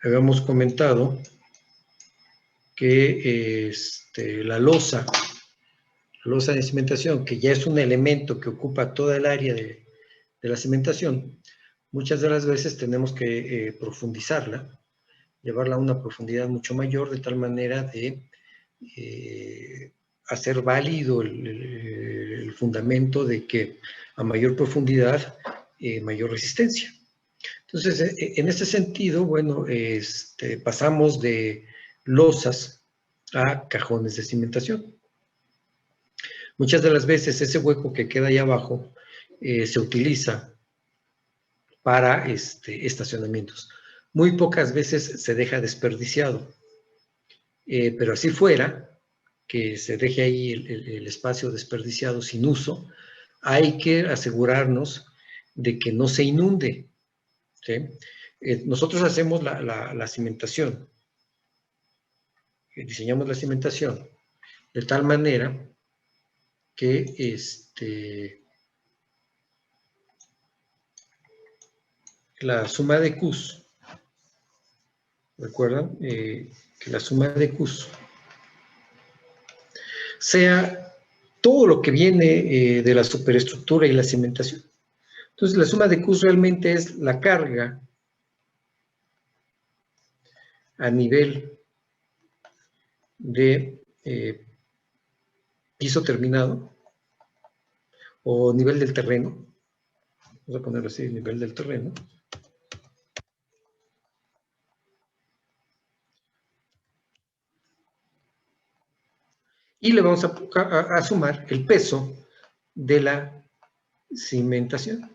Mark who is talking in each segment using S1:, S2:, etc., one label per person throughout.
S1: habíamos comentado que la losa de cimentación, que ya es un elemento que ocupa toda el área de la cimentación, muchas de las veces tenemos que profundizarla, llevarla a una profundidad mucho mayor, de tal manera de hacer válido el fundamento de que a mayor profundidad, mayor resistencia. Entonces, en este sentido, bueno, pasamos de losas a cajones de cimentación. Muchas de las veces ese hueco que queda ahí abajo se utiliza para estacionamientos. Muy pocas veces se deja desperdiciado, pero así fuera, que se deje ahí el espacio desperdiciado sin uso, hay que asegurarnos de que no se inunde, ¿sí? Nosotros hacemos la cimentación, diseñamos la cimentación de tal manera que la suma de Qs, ¿recuerdan? Que la suma de Qs sea todo lo que viene de la superestructura y la cimentación. Entonces, la suma de Qs realmente es la carga a nivel de piso terminado o nivel del terreno. Vamos a ponerlo así, nivel del terreno. Y le vamos a sumar el peso de la cimentación.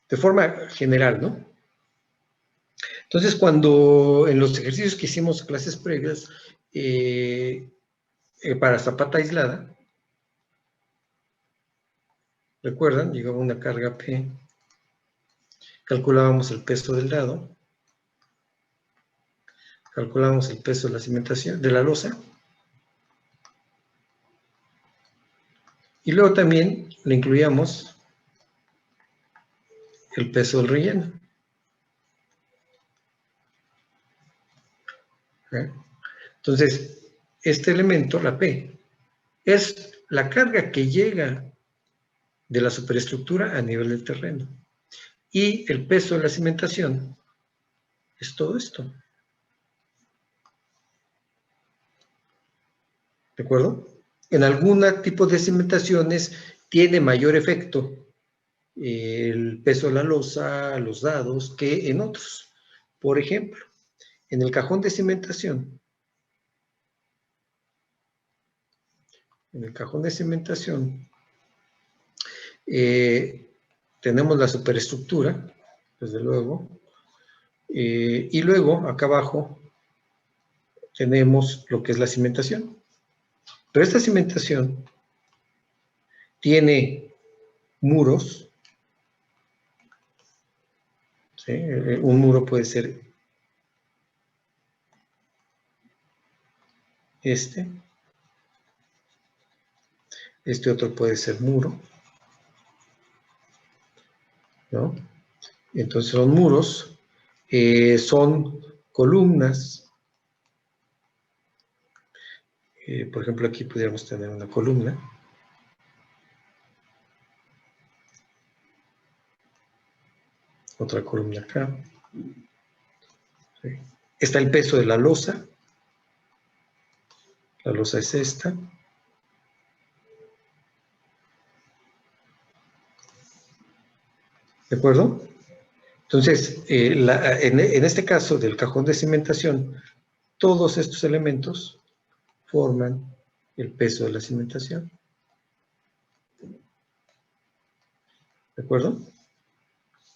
S1: De forma general, ¿no? Entonces, cuando en los ejercicios que hicimos clases previas, para zapata aislada, ¿recuerdan? Llegaba una carga P, calculábamos el peso del dado, calculábamos el peso de la cimentación, de la losa, y luego también le incluíamos el peso del relleno. Entonces, este elemento, la P, es la carga que llega de la superestructura a nivel del terreno. Y el peso de la cimentación es todo esto. ¿De acuerdo? En algún tipo de cimentaciones tiene mayor efecto el peso de la losa, los dados, que en otros. Por ejemplo, en el cajón de cimentación, tenemos la superestructura, desde luego, y luego acá abajo tenemos lo que es la cimentación. Pero esta cimentación tiene muros, ¿sí? Un muro puede ser este otro puede ser muro, ¿no? Entonces los muros son columnas. Por ejemplo, aquí pudiéramos tener una columna. Otra columna acá. ¿Sí? Está el peso de la losa. La losa es esta. ¿De acuerdo? Entonces, en este caso del cajón de cimentación, todos estos elementos forman el peso de la cimentación. ¿De acuerdo?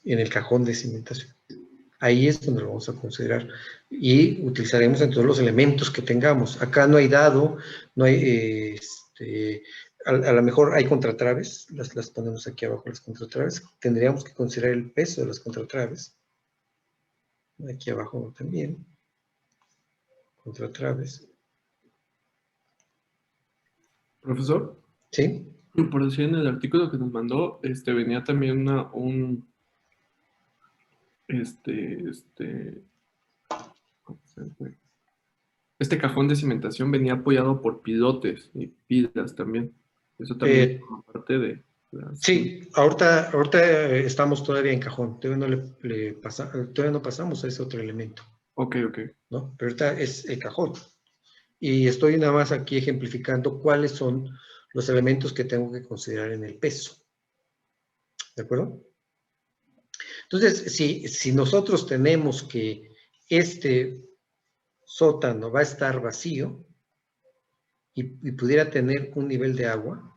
S1: En el cajón de cimentación. Ahí es donde lo vamos a considerar. Y utilizaremos entonces los elementos que tengamos. Acá no hay dado, no hay, a lo mejor hay contratraves, las ponemos aquí abajo las contratraves. Tendríamos que considerar el peso de las contratraves. Aquí abajo también. Contratraves.
S2: Profesor.
S1: Sí.
S2: Por decir, en el artículo que nos mandó, venía también ¿cómo se fue? Este cajón de cimentación venía apoyado por pilotes y pilas también. Eso también
S1: Eh,
S2: forma parte de las...
S1: sí, ahorita estamos todavía en cajón, todavía no, todavía no pasamos a ese otro elemento,
S2: Ok, ok.
S1: ¿no? Pero ahorita es el cajón. Y estoy nada más aquí ejemplificando cuáles son los elementos que tengo que considerar en el peso. ¿De acuerdo? Entonces, si nosotros tenemos que este sótano va a estar vacío y pudiera tener un nivel de agua,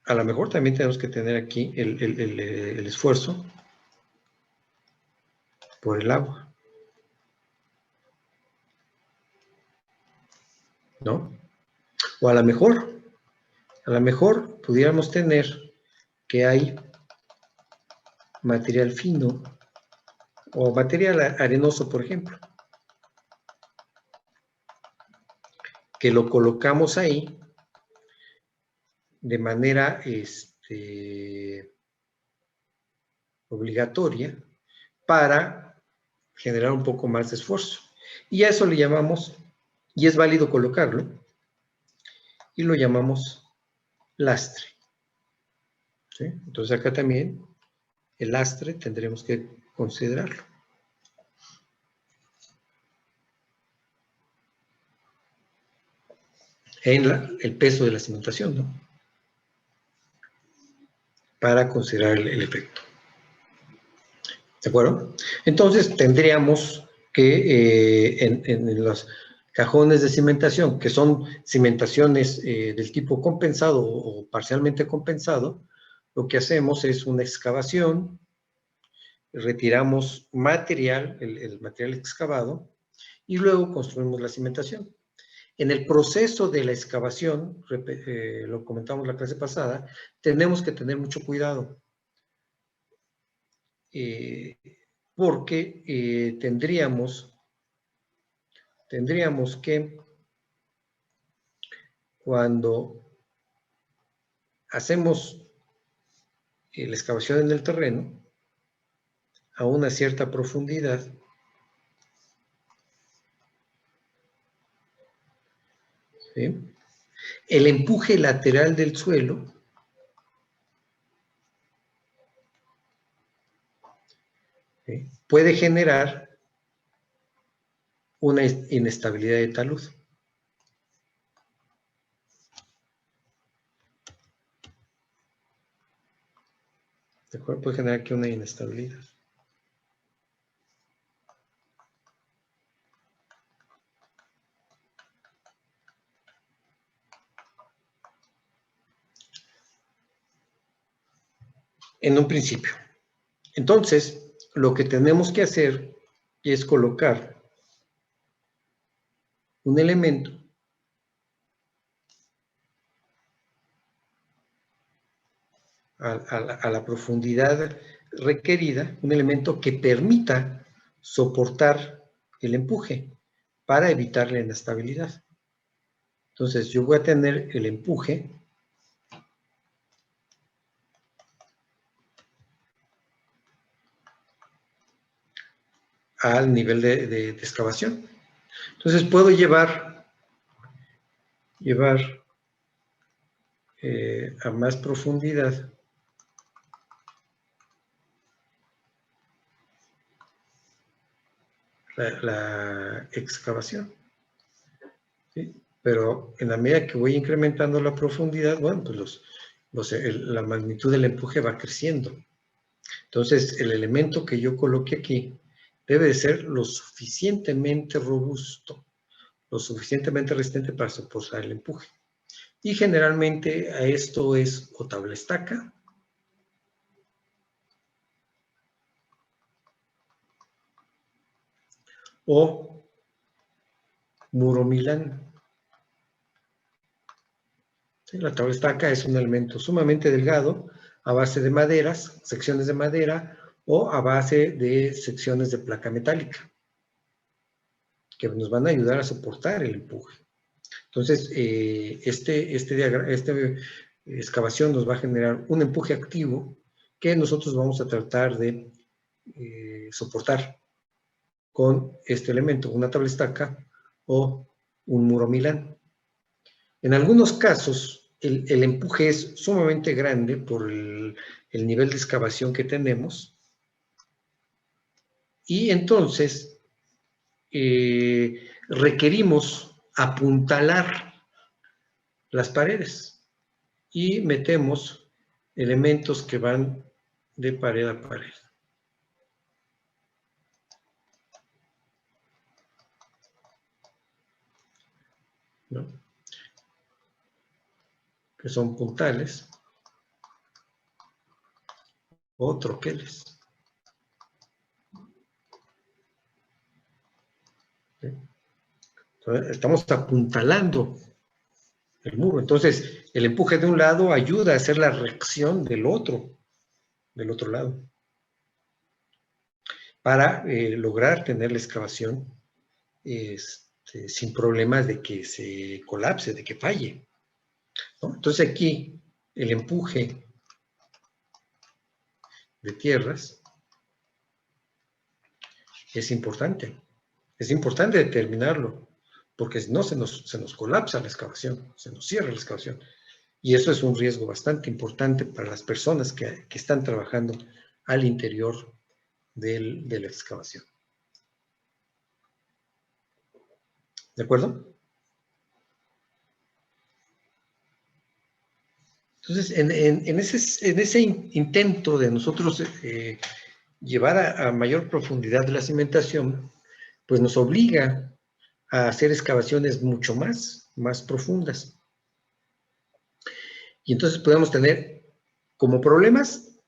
S1: a lo mejor también tenemos que tener aquí el esfuerzo por el agua, ¿no? O a lo mejor pudiéramos tener que hay material fino o material arenoso, por ejemplo, que lo colocamos ahí de manera obligatoria para generar un poco más de esfuerzo. Y a eso le llamamos, y es válido colocarlo, y lo llamamos lastre. ¿Sí? Entonces acá también el lastre tendremos que considerarlo. En el peso de la cimentación, ¿no? Para considerar el efecto. ¿De acuerdo? Entonces tendríamos que en los cajones de cimentación, que son cimentaciones del tipo compensado o parcialmente compensado, lo que hacemos es una excavación, retiramos material, el material excavado, y luego construimos la cimentación. En el proceso de la excavación, lo comentamos la clase pasada, tenemos que tener mucho cuidado, porque tendríamos que, cuando hacemos la excavación en el terreno, a una cierta profundidad, ¿sí? El empuje lateral del suelo ¿sí? Puede generar una inestabilidad de talud. ¿De acuerdo? Puede generar aquí una inestabilidad. En un principio. Entonces, lo que tenemos que hacer es colocar un elemento a la profundidad requerida, un elemento que permita soportar el empuje para evitar la inestabilidad. Entonces, yo voy a tener el empuje al nivel de excavación. Entonces, puedo llevar a más profundidad la excavación, ¿sí? Pero en la medida que voy incrementando la profundidad, bueno, pues la magnitud del empuje va creciendo. Entonces, el elemento que yo coloque aquí debe de ser lo suficientemente robusto, lo suficientemente resistente para soportar el empuje. Y generalmente a esto es o tabla estaca, o muro milán. ¿Sí? La tabla estaca es un elemento sumamente delgado, a base de maderas, secciones de madera, o a base de secciones de placa metálica, que nos van a ayudar a soportar el empuje. Entonces, este excavación nos va a generar un empuje activo que nosotros vamos a tratar de soportar con este elemento, una tabla estaca o un muro Milán. En algunos casos, el empuje es sumamente grande por el nivel de excavación que tenemos, y entonces requerimos apuntalar las paredes y metemos elementos que van de pared a pared, ¿no? Que son puntales o troqueles. ¿Sí? Entonces, estamos apuntalando el muro. Entonces, el empuje de un lado ayuda a hacer la reacción del otro lado, para lograr tener la excavación sin problemas de que se colapse, de que falle, ¿no? Entonces aquí el empuje de tierras es importante determinarlo, porque si no se nos colapsa la excavación, se nos cierra la excavación. Y eso es un riesgo bastante importante para las personas que están trabajando al interior de la excavación. ¿De acuerdo? Entonces, en ese intento de nosotros llevar a mayor profundidad la cimentación, pues nos obliga a hacer excavaciones mucho más profundas. Y entonces podemos tener como problemas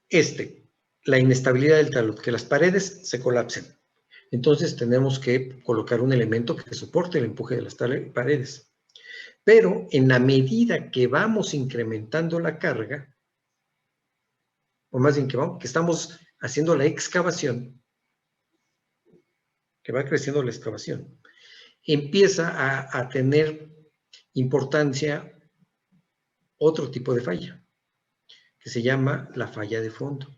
S1: la inestabilidad del talud, que las paredes se colapsen. Entonces tenemos que colocar un elemento que soporte el empuje de las paredes. Pero en la medida que vamos incrementando la carga, o más bien que estamos haciendo la excavación, que va creciendo la excavación, empieza a tener importancia otro tipo de falla, que se llama la falla de fondo.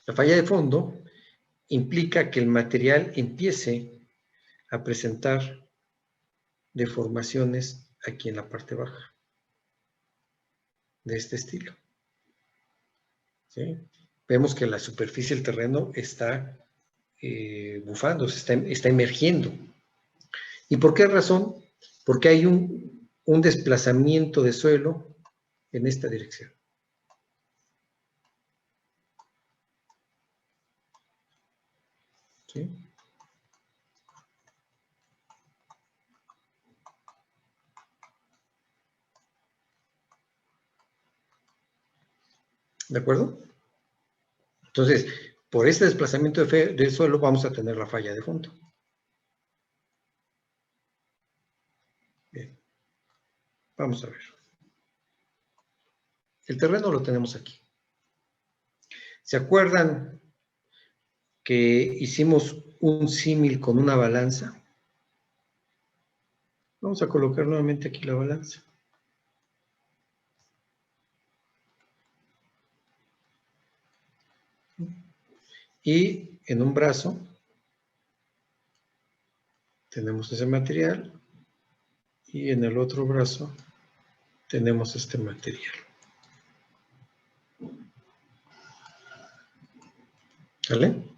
S1: La falla de fondo implica que el material empiece a presentar deformaciones aquí en la parte baja, de este estilo. ¿Sí? Vemos que la superficie del terreno está bufando, está emergiendo. ¿Y por qué razón? Porque hay un desplazamiento de suelo en esta dirección. ¿Sí? ¿De acuerdo? Entonces, por este desplazamiento de suelo vamos a tener la falla de fondo. Bien. Vamos a ver. El terreno lo tenemos aquí. ¿Se acuerdan que hicimos un símil con una balanza? Vamos a colocar nuevamente aquí la balanza. Y en un brazo tenemos ese material y en el otro brazo tenemos este material. ¿Sale?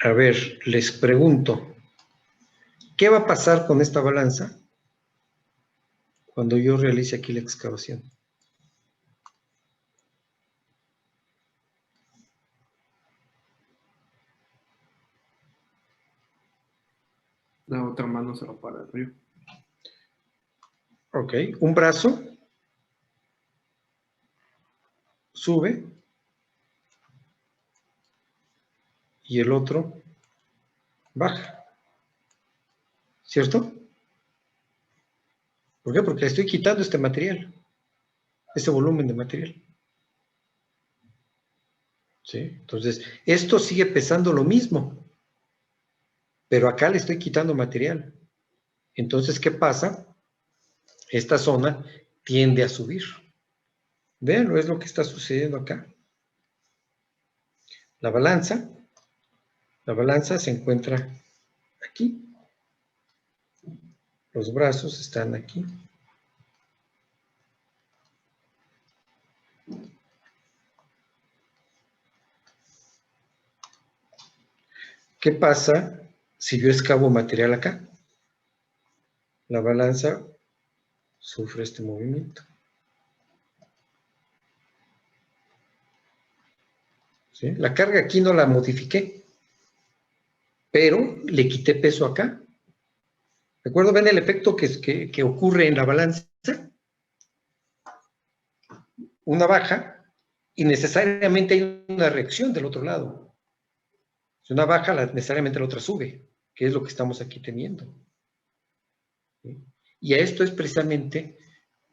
S1: A ver, les pregunto, ¿qué va a pasar con esta balanza cuando yo realice aquí la excavación?
S2: La otra mano se va para arriba.
S1: Ok, un brazo sube y el otro baja, ¿cierto? ¿Por qué? Porque le estoy quitando este material, este volumen de material. ¿Sí? Entonces, esto sigue pesando lo mismo, pero acá le estoy quitando material. Entonces, ¿qué pasa? Esta zona tiende a subir. Vean, es lo que está sucediendo acá. La balanza se encuentra aquí. Los brazos están aquí. ¿Qué pasa si yo excavo material acá? La balanza sufre este movimiento. ¿Sí? La carga aquí no la modifiqué, pero le quité peso acá. ¿De acuerdo? ¿Ven el efecto que ocurre en la balanza? Una baja y necesariamente hay una reacción del otro lado. Si una baja, necesariamente la otra sube, que es lo que estamos aquí teniendo. ¿Sí? Y a esto es precisamente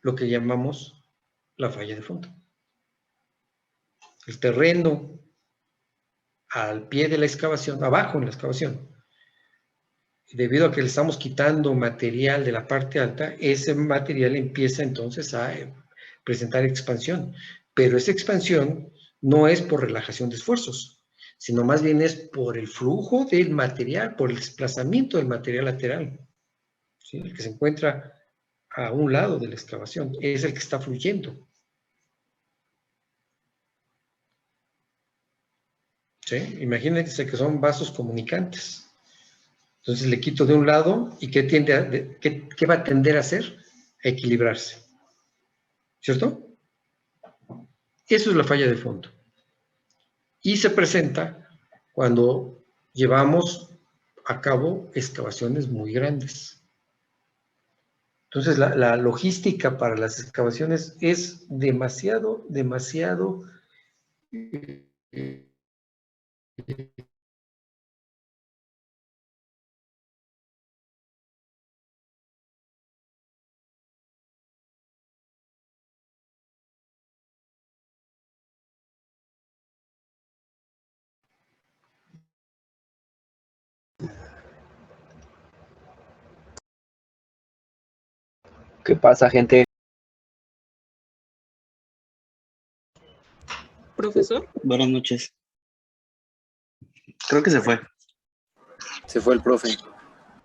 S1: lo que llamamos la falla de fondo. El terreno al pie de la excavación, abajo en la excavación, debido a que le estamos quitando material de la parte alta, ese material empieza entonces a presentar expansión. Pero esa expansión no es por relajación de esfuerzos, sino más bien es por el flujo del material, por el desplazamiento del material lateral. ¿Sí? El que se encuentra a un lado de la excavación es el que está fluyendo. ¿Sí? Imagínense que son vasos comunicantes. Entonces le quito de un lado y ¿qué va a tender a hacer? A equilibrarse. ¿Cierto? Eso es la falla de fondo. Y se presenta cuando llevamos a cabo excavaciones muy grandes. Entonces la logística para las excavaciones es demasiado
S3: ¿Qué pasa, gente?
S4: Profesor,
S5: Buenas noches. Creo que se fue.
S3: Se fue el profe.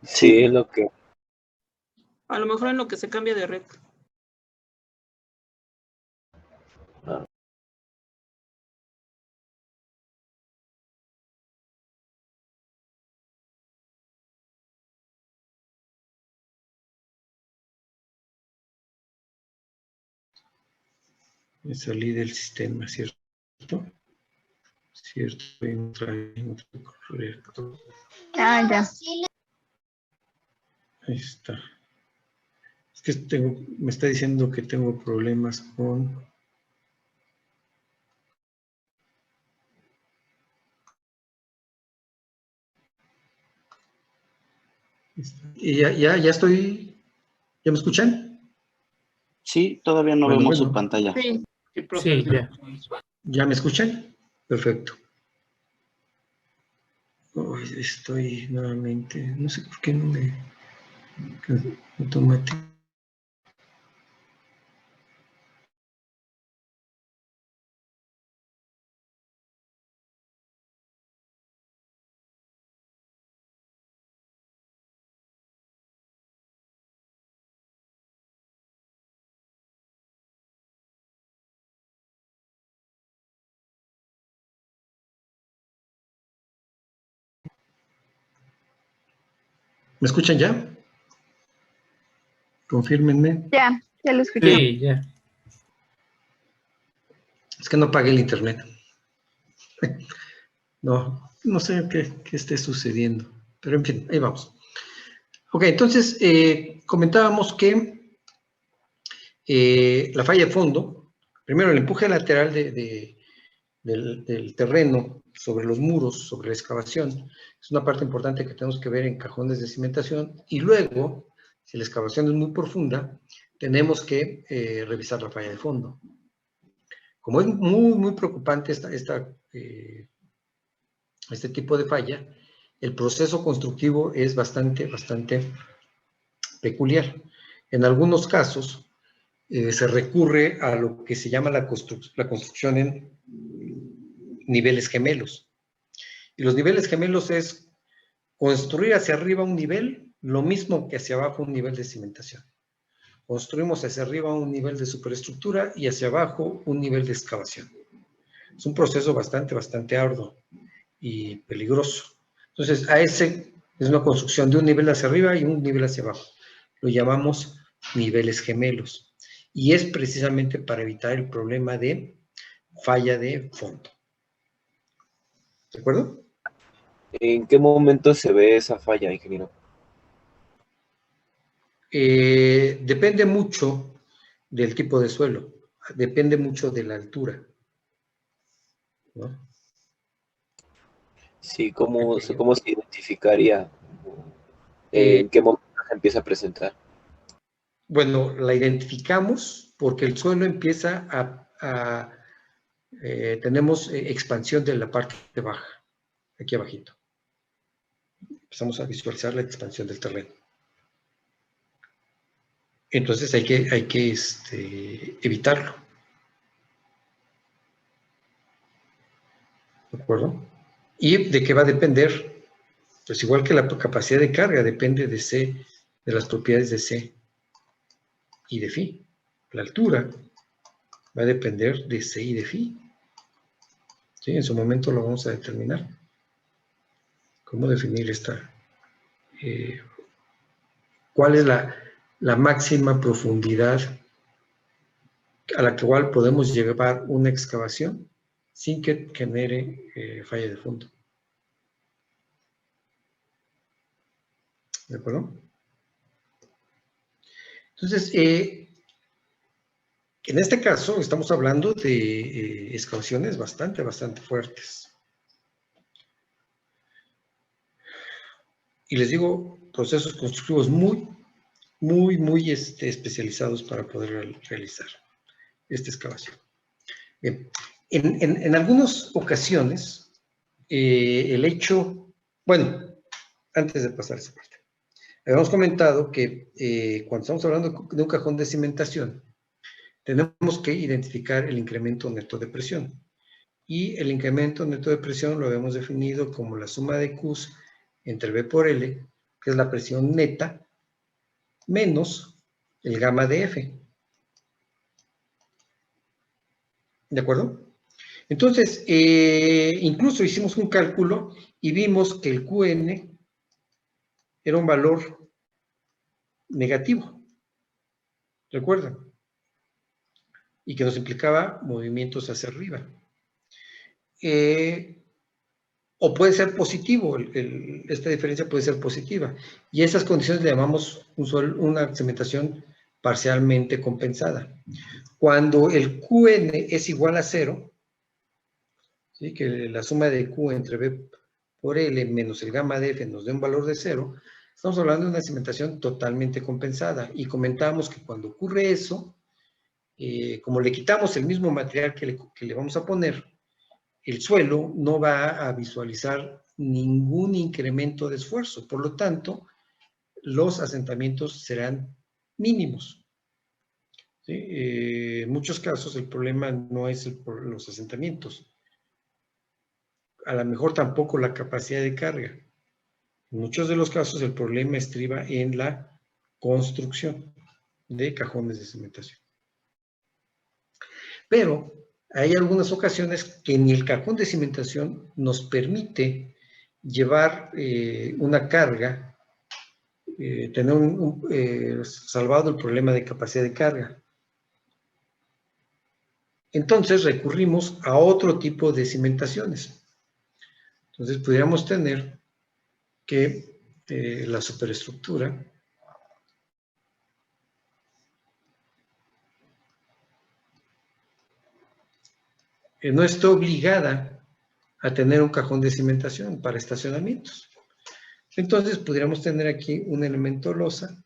S3: Sí, es lo que...
S4: a lo mejor en lo que se cambia de red.
S1: Me salí del sistema, ¿cierto? Cierto, correcto.
S6: Ya.
S1: Ahí está. Es que me está diciendo que tengo problemas con... Y ya estoy... ¿Ya me escuchan?
S5: Sí, todavía no vemos su pantalla.
S4: Sí, profe.
S2: Sí, ya.
S1: ¿Ya me escuchan? Perfecto. Oh, estoy nuevamente... No sé por qué no me... Automático. ¿Me escuchan ya? Confírmenme.
S6: Ya lo escuché.
S2: Sí, ya.
S1: Es que no pagué el internet. No sé qué esté sucediendo. Pero en fin, ahí vamos. Ok, entonces comentábamos que la falla de fondo, primero el empuje lateral del terreno sobre los muros, sobre la excavación, es una parte importante que tenemos que ver en cajones de cimentación. Y luego, si la excavación es muy profunda, tenemos que revisar la falla de fondo. Como es muy preocupante esta este tipo de falla, el proceso constructivo es bastante peculiar. En algunos casos se recurre a lo que se llama la construcción en niveles gemelos. Y los niveles gemelos es construir hacia arriba un nivel, lo mismo que hacia abajo un nivel de cimentación. Construimos hacia arriba un nivel de superestructura y hacia abajo un nivel de excavación. Es un proceso bastante arduo y peligroso. Entonces, a ese es una construcción de un nivel hacia arriba y un nivel hacia abajo. Lo llamamos niveles gemelos. Y es precisamente para evitar el problema de falla de fondo. ¿De acuerdo?
S3: ¿En qué momento se ve esa falla, ingeniero?
S1: Depende mucho del tipo de suelo. Depende mucho de la altura, ¿no?
S3: Sí, ¿cómo se identificaría? ¿En qué momento se empieza a presentar?
S1: Bueno, la identificamos porque el suelo empieza tenemos expansión de la parte baja, aquí abajito. Empezamos a visualizar la expansión del terreno. Entonces hay que evitarlo. ¿De acuerdo? ¿Y de qué va a depender? Pues igual que la capacidad de carga, depende de las propiedades de C y de Φ. La altura va a depender de C y de Φ. ¿Sí? En su momento lo vamos a determinar. ¿Cómo definir esta? ¿Cuál es la máxima profundidad a la cual podemos llevar una excavación sin que genere falla de fondo? ¿De acuerdo? Entonces, en este caso estamos hablando de excavaciones bastante fuertes. Y les digo, procesos constructivos muy especializados para poder realizar esta excavación. Bien, en algunas ocasiones, el hecho, bueno, antes de pasar a esa parte, habíamos comentado que cuando estamos hablando de un cajón de cimentación, tenemos que identificar el incremento neto de presión. Y el incremento neto de presión lo habíamos definido como la suma de Qs entre V por L, que es la presión neta, menos el gamma de F. ¿De acuerdo? Entonces, incluso hicimos un cálculo y vimos que el Qn era un valor negativo. ¿Recuerdan? Y que nos implicaba movimientos hacia arriba. O puede ser positivo, esta diferencia puede ser positiva. Y esas condiciones le llamamos una cimentación parcialmente compensada. Cuando el Qn es igual a 0, ¿sí? Que la suma de Q entre V por L menos el gamma de F nos dé un valor de 0, estamos hablando de una cimentación totalmente compensada. Y comentábamos que cuando ocurre eso, como le quitamos el mismo material que le vamos a poner, el suelo no va a visualizar ningún incremento de esfuerzo. Por lo tanto, los asentamientos serán mínimos. ¿Sí? En muchos casos el problema no es los asentamientos. A lo mejor tampoco la capacidad de carga. En muchos de los casos el problema estriba en la construcción de cajones de cimentación. Pero hay algunas ocasiones que ni el cajón de cimentación nos permite llevar una carga, tener salvado el problema de capacidad de carga. Entonces recurrimos a otro tipo de cimentaciones. Entonces pudiéramos tener que la superestructura no está obligada a tener un cajón de cimentación para estacionamientos. Entonces pudiéramos tener aquí un elemento losa,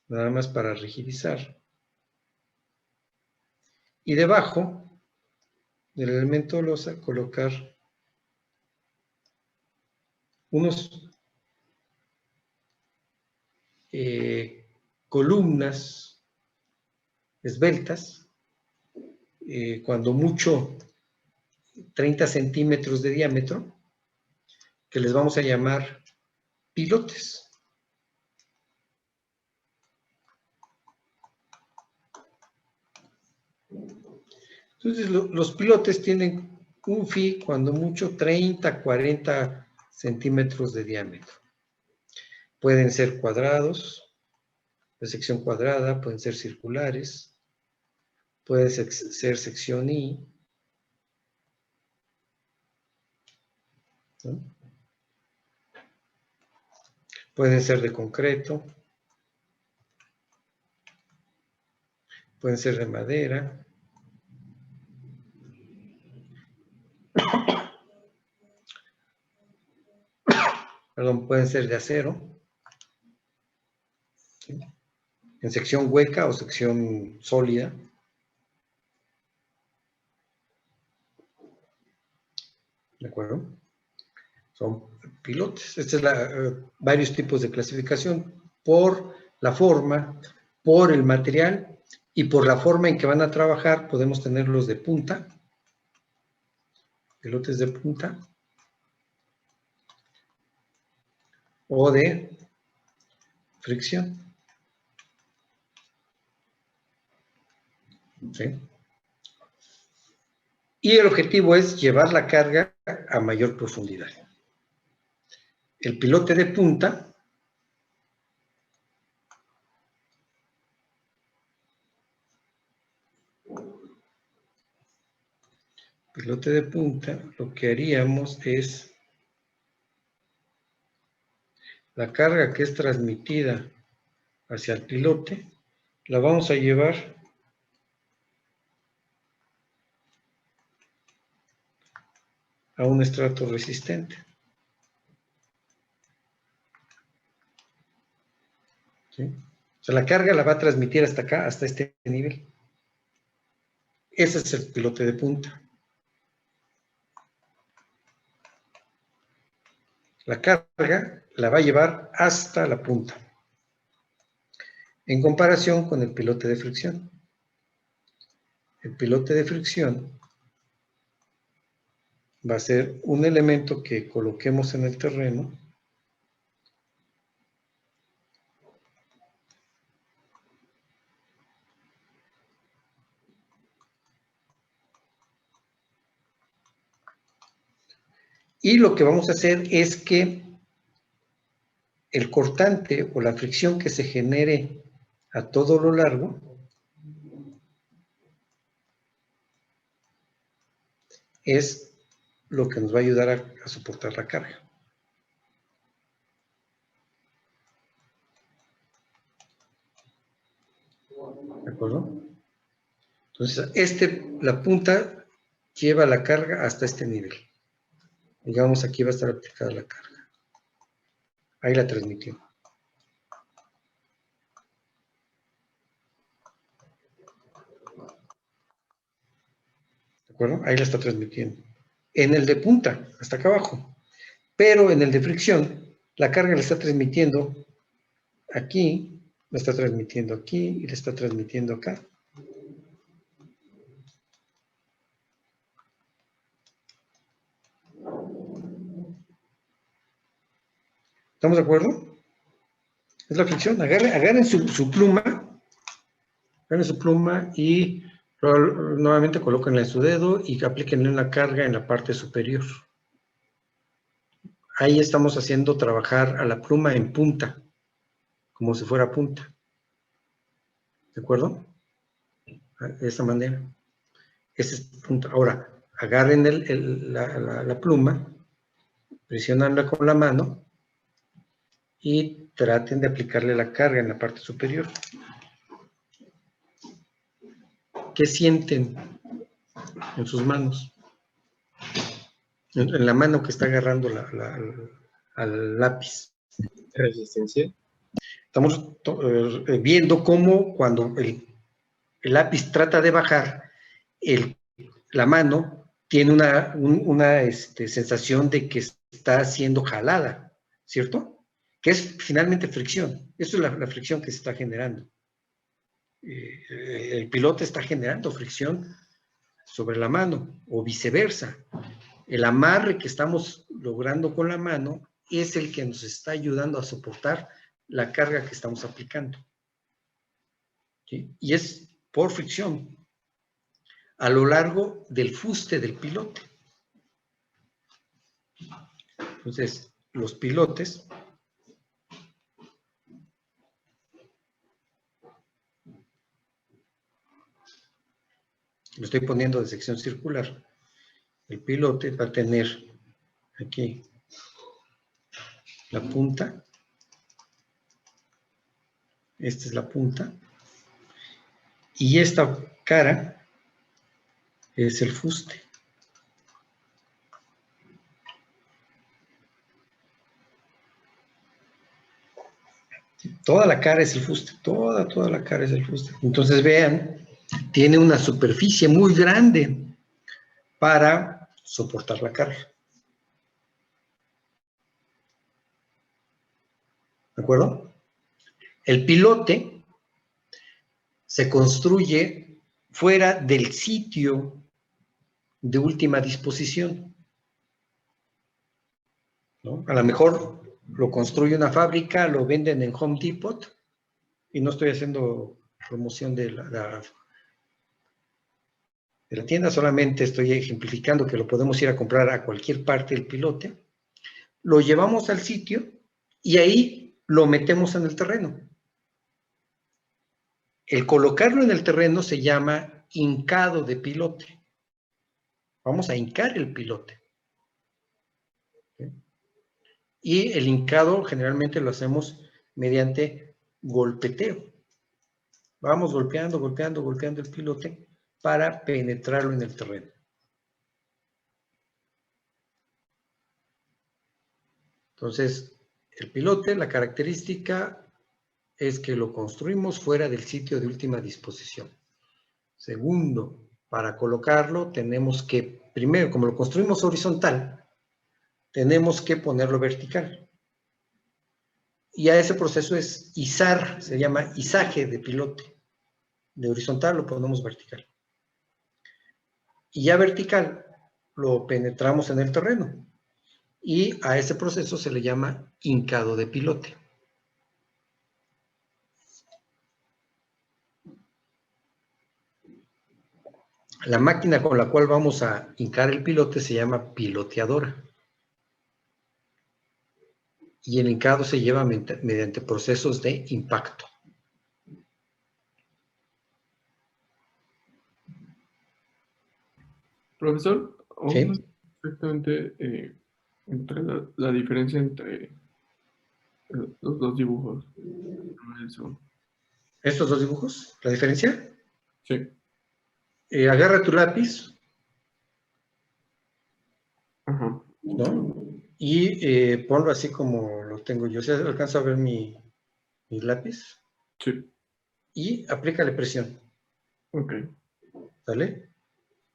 S1: nada más para rigidizar. Y debajo del elemento lo vas a colocar unos columnas esbeltas, cuando mucho 30 centímetros de diámetro, que les vamos a llamar pilotes. Entonces, los pilotes tienen un phi, cuando mucho, 30, 40 centímetros de diámetro. Pueden ser cuadrados, de sección cuadrada, pueden ser circulares, puede ser sección I, ¿no? Pueden ser de concreto, pueden ser de madera, perdón, pueden ser de acero, ¿sí? En sección hueca o sección sólida. ¿De acuerdo? Son pilotes. Este es varios tipos de clasificación por la forma, por el material y por la forma en que van a trabajar. Podemos tenerlos de punta, pilotes de punta, o de fricción. ¿Sí? Y el objetivo es llevar la carga a mayor profundidad. El pilote de punta lo que haríamos es la carga que es transmitida hacia el pilote, la vamos a llevar a un estrato resistente. ¿Sí? O sea, la carga la va a transmitir hasta acá, hasta este nivel. Ese es el pilote de punta. La carga la va a llevar hasta la punta, en comparación con el pilote de fricción. El pilote de fricción va a ser un elemento que coloquemos en el terreno y lo que vamos a hacer es que el cortante o la fricción que se genere a todo lo largo es lo que nos va a ayudar a soportar la carga. ¿De acuerdo? Entonces, la punta lleva la carga hasta este nivel. Digamos, aquí va a estar aplicada la carga. Ahí la transmitió. ¿De acuerdo? Ahí la está transmitiendo. En el de punta, hasta acá abajo. Pero en el de fricción, la carga la está transmitiendo aquí, la está transmitiendo aquí y la está transmitiendo acá. ¿Estamos de acuerdo? Es la fricción. Agarren su pluma y nuevamente colóquenla en su dedo y aplíquenle una carga en la parte superior. Ahí estamos haciendo trabajar a la pluma en punta, como si fuera punta. ¿De acuerdo? De esta manera. Esa es punta. Ahora, agarren la pluma, presionanla con la mano y traten de aplicarle la carga en la parte superior. ¿Qué sienten en sus manos? En la mano que está agarrando al lápiz.
S7: Resistencia.
S1: Estamos viendo cómo cuando el lápiz trata de bajar, la mano tiene una sensación de que está siendo jalada, ¿cierto? Que es finalmente fricción. Eso es la fricción que se está generando. El pilote está generando fricción sobre la mano o viceversa. El amarre que estamos logrando con la mano es el que nos está ayudando a soportar la carga que estamos aplicando. ¿Sí? Y es por fricción a lo largo del fuste del pilote. Entonces, los pilotes lo estoy poniendo de sección circular. El pilote va a tener aquí la punta. Esta es la punta. Y esta cara es el fuste. Toda la cara es el fuste. Toda la cara es el fuste. Entonces vean, tiene una superficie muy grande para soportar la carga. ¿De acuerdo? El pilote se construye fuera del sitio de última disposición, ¿no? A lo mejor lo construye una fábrica, lo venden en Home Depot, y no estoy haciendo promoción de la tienda, solamente estoy ejemplificando que lo podemos ir a comprar a cualquier parte del pilote. Lo llevamos al sitio y ahí lo metemos en el terreno. El colocarlo en el terreno se llama hincado de pilote. Vamos a hincar el pilote. ¿Sí? Y el hincado generalmente lo hacemos mediante golpeteo. Vamos golpeando el pilote para penetrarlo en el terreno. Entonces, el pilote, la característica es que lo construimos fuera del sitio de última disposición. Segundo, para colocarlo tenemos que, primero, como lo construimos horizontal, tenemos que ponerlo vertical. Y a ese proceso es izar, se llama izaje de pilote. De horizontal lo ponemos vertical. Y ya vertical lo penetramos en el terreno. Y a ese proceso se le llama hincado de pilote. La máquina con la cual vamos a hincar el pilote se llama piloteadora. Y el hincado se lleva mediante procesos de impacto.
S2: Profesor,
S1: Sí.
S2: aún no sé exactamente entre la diferencia entre los dos dibujos. Eso.
S1: Estos dos dibujos, ¿la diferencia?
S2: Sí.
S1: Agarra tu lápiz,
S2: Ajá.
S1: ¿no? Y ponlo así como lo tengo yo. ¿Se alcanza a ver mi lápiz?
S2: Sí.
S1: Y aplícale presión,
S2: Ok.
S1: ¿vale?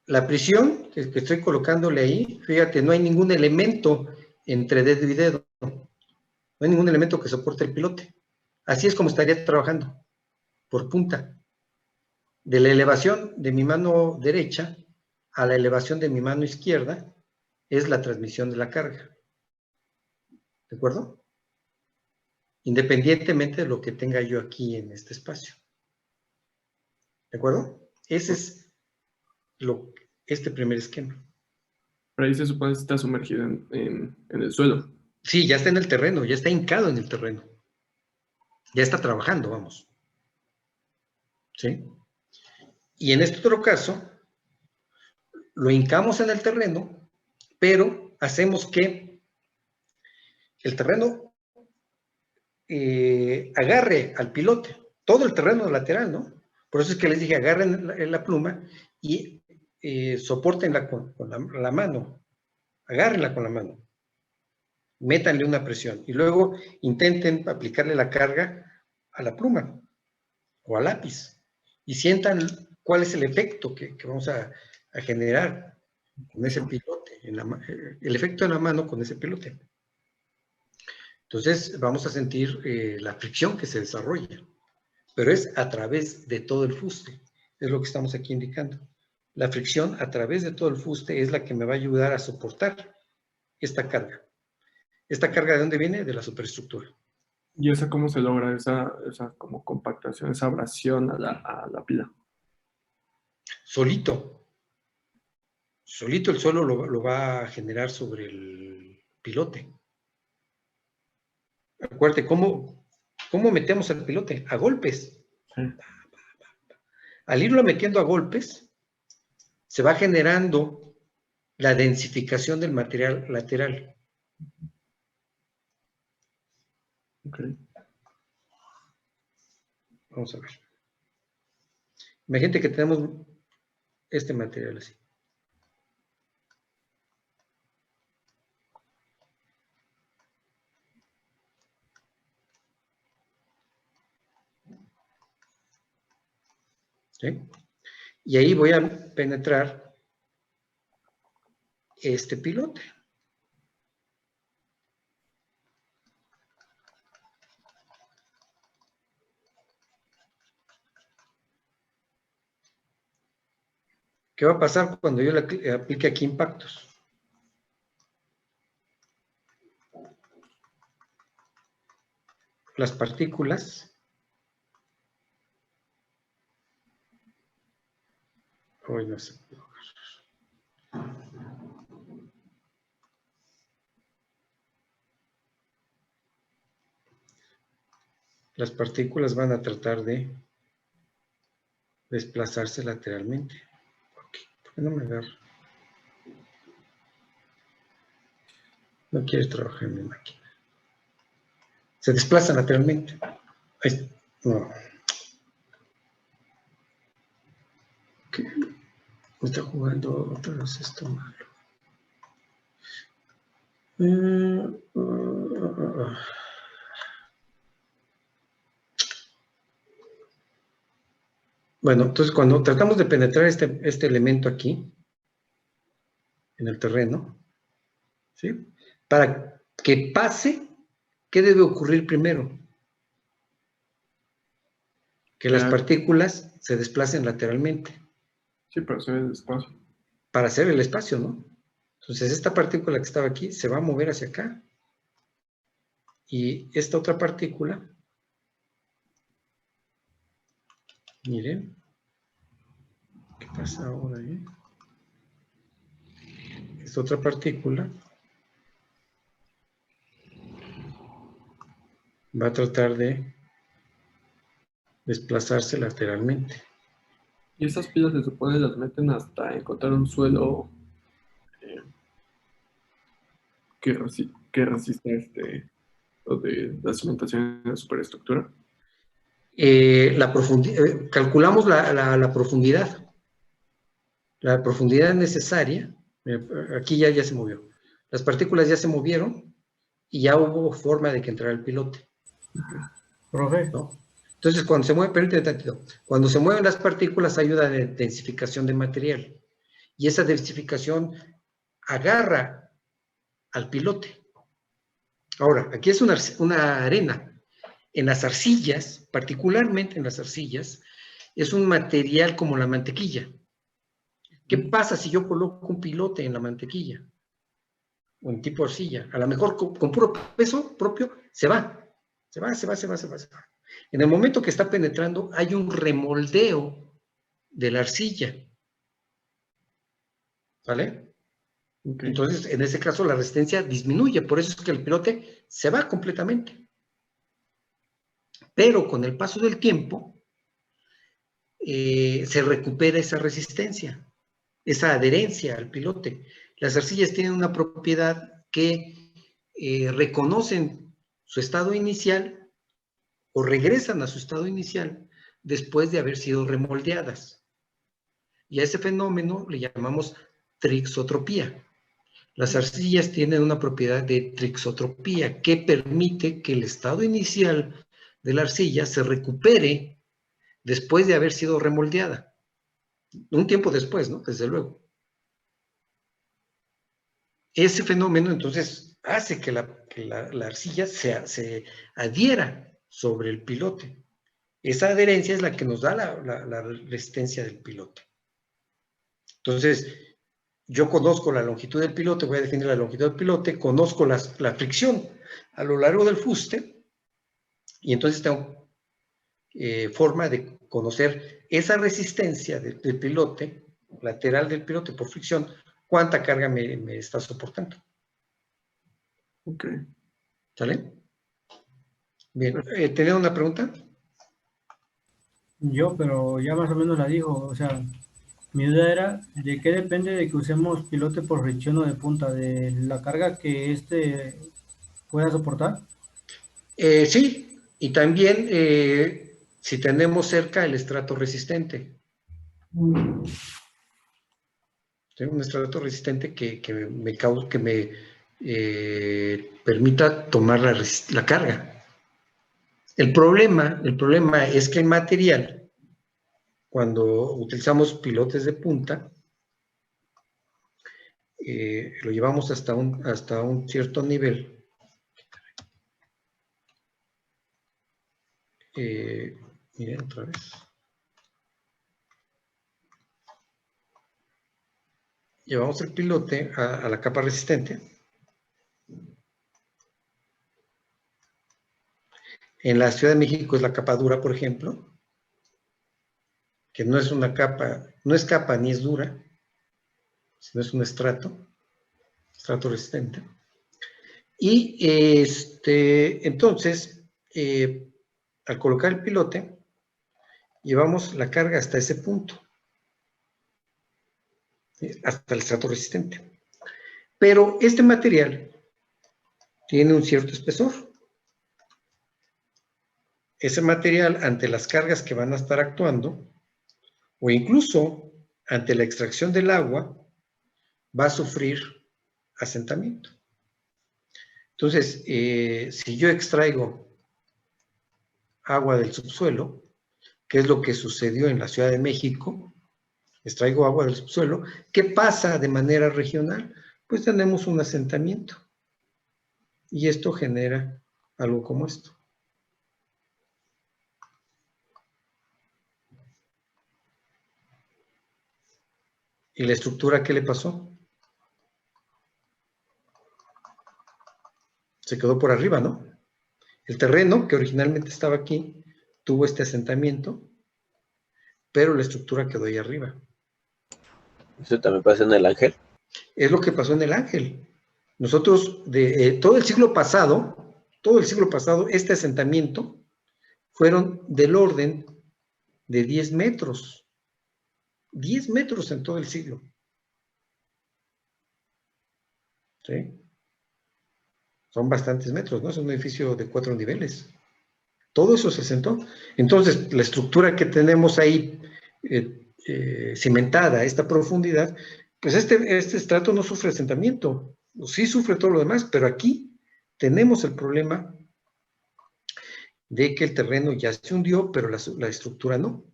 S1: La presión que estoy colocándole ahí, fíjate, no hay ningún elemento entre dedo y dedo. No hay ningún elemento que soporte el pilote. Así es como estaría trabajando, por punta. De la elevación de mi mano derecha a la elevación de mi mano izquierda es la transmisión de la carga. ¿De acuerdo? Independientemente de lo que tenga yo aquí en este espacio. ¿De acuerdo? Ese es este primer esquema.
S2: Pero ahí se supone que está sumergido en el suelo.
S1: Sí, ya está en el terreno, ya está hincado en el terreno. Ya está trabajando, vamos. ¿Sí? Y en este otro caso, lo hincamos en el terreno, pero hacemos que el terreno agarre al pilote, todo el terreno lateral, ¿no? Por eso es que les dije, agarren la pluma y sopórtenla con la mano, agárrenla con la mano, métanle una presión y luego intenten aplicarle la carga a la pluma o al lápiz y sientan cuál es el efecto que vamos a generar. con ese pilote, el efecto en la mano con ese pilote. Entonces vamos a sentir la fricción que se desarrolla, pero es a través de todo el fuste, es lo que estamos aquí indicando. La fricción a través de todo el fuste es la que me va a ayudar a soportar esta carga. ¿Esta carga de dónde viene? De la superestructura.
S2: ¿Y esa cómo se logra, esa como compactación, esa abrasión a la pila?
S1: Solito. Solito el suelo lo va a generar sobre el pilote. Acuérdate, ¿cómo metemos al pilote? A golpes.
S2: Sí.
S1: Al irlo metiendo a golpes, se va generando la densificación del material lateral.
S2: Okay.
S1: Vamos a ver. Imagínate que tenemos este material así. ¿Sí? Y ahí voy a penetrar este pilote. ¿Qué va a pasar cuando yo le aplique aquí impactos? Las partículas. Hoy no sé. Las partículas van a tratar de desplazarse lateralmente. ¿Por qué no me agarra? No quiere trabajar en mi máquina. Se desplazan lateralmente. Ahí, no. ¿Qué? Me está jugando otra vez esto malo. Bueno, entonces cuando tratamos de penetrar este elemento aquí, en el terreno, ¿sí? Para que pase, ¿qué debe ocurrir primero? Que las partículas se desplacen lateralmente.
S2: Sí, pero se ve despacio.
S1: Para hacer el espacio, ¿no? Entonces esta partícula que estaba aquí se va a mover hacia acá. Y esta otra partícula, miren, ¿qué pasa ahora? Esta otra partícula va a tratar de desplazarse lateralmente.
S2: Y esas pilas se supone las meten hasta encontrar un suelo que resista lo de la cimentación en la superestructura.
S1: Calculamos la profundidad. La profundidad necesaria, aquí ya se movió. Las partículas ya se movieron y ya hubo forma de que entrara el pilote.
S7: Profe.
S1: ¿No? Entonces, cuando se mueve, permíteme tantito, cuando se mueven las partículas hay una densificación de material. Y esa densificación agarra al pilote. Ahora, aquí es una arena. En las arcillas, particularmente en las arcillas, es un material como la mantequilla. ¿Qué pasa si yo coloco un pilote en la mantequilla? O en tipo arcilla. A lo mejor con puro peso propio se va. Se va. En el momento que está penetrando hay un remoldeo de la arcilla. ¿Vale?
S2: Okay.
S1: Entonces, en ese caso la resistencia disminuye. Por eso es que el pilote se va completamente. Pero con el paso del tiempo se recupera esa resistencia, esa adherencia al pilote. Las arcillas tienen una propiedad que reconocen su estado inicial o regresan a su estado inicial después de haber sido remoldeadas. Y a ese fenómeno le llamamos trixotropía. Las arcillas tienen una propiedad de trixotropía que permite que el estado inicial de la arcilla se recupere después de haber sido remoldeada. Un tiempo después, ¿no? Desde luego. ese fenómeno entonces hace que la arcilla se adhiera sobre el pilote. Esa adherencia es la que nos da la resistencia del pilote. Entonces, yo conozco la longitud del pilote, voy a definir la longitud del pilote, conozco la fricción a lo largo del fuste, y entonces tengo forma de conocer esa resistencia del pilote, lateral del pilote por fricción, cuánta carga me está soportando.
S2: Ok.
S1: ¿Sale? Bien, ¿tenía una pregunta?
S7: Yo, pero ya más o menos la dijo. O sea, mi duda era de qué depende de que usemos pilote por fricción o de punta, de la carga que pueda soportar.
S1: Sí, y también si tenemos cerca el estrato resistente. Tengo un estrato resistente que me permita tomar la carga. El problema es que el material, cuando utilizamos pilotes de punta, lo llevamos hasta un cierto nivel. Miren otra vez. Llevamos el pilote a la capa resistente. En la Ciudad de México es la capa dura, por ejemplo, que no es una capa, no es capa ni es dura, sino es un estrato resistente. Y entonces, al colocar el pilote, llevamos la carga hasta ese punto, hasta el estrato resistente. Pero este material tiene un cierto espesor. Ese material, ante las cargas que van a estar actuando, o incluso ante la extracción del agua, va a sufrir asentamiento. Entonces, si yo extraigo agua del subsuelo, que es lo que sucedió en la Ciudad de México, extraigo agua del subsuelo, ¿qué pasa de manera regional? Pues tenemos un asentamiento. Y esto genera algo como esto. ¿Y la estructura qué le pasó? Se quedó por arriba, ¿no? El terreno, que originalmente estaba aquí, tuvo este asentamiento, pero la estructura quedó ahí arriba.
S3: ¿Eso también pasa en el Ángel?
S1: Es lo que pasó en el Ángel. Nosotros, todo el siglo pasado, este asentamiento fueron del orden de 10 metros. 10 metros en todo el siglo. ¿Sí? Son bastantes metros, ¿no? Es un edificio de 4 niveles. Todo eso se asentó. Entonces, la estructura que tenemos ahí cimentada a esta profundidad, pues este estrato no sufre asentamiento. Sí sufre todo lo demás, pero aquí tenemos el problema de que el terreno ya se hundió, pero la estructura no.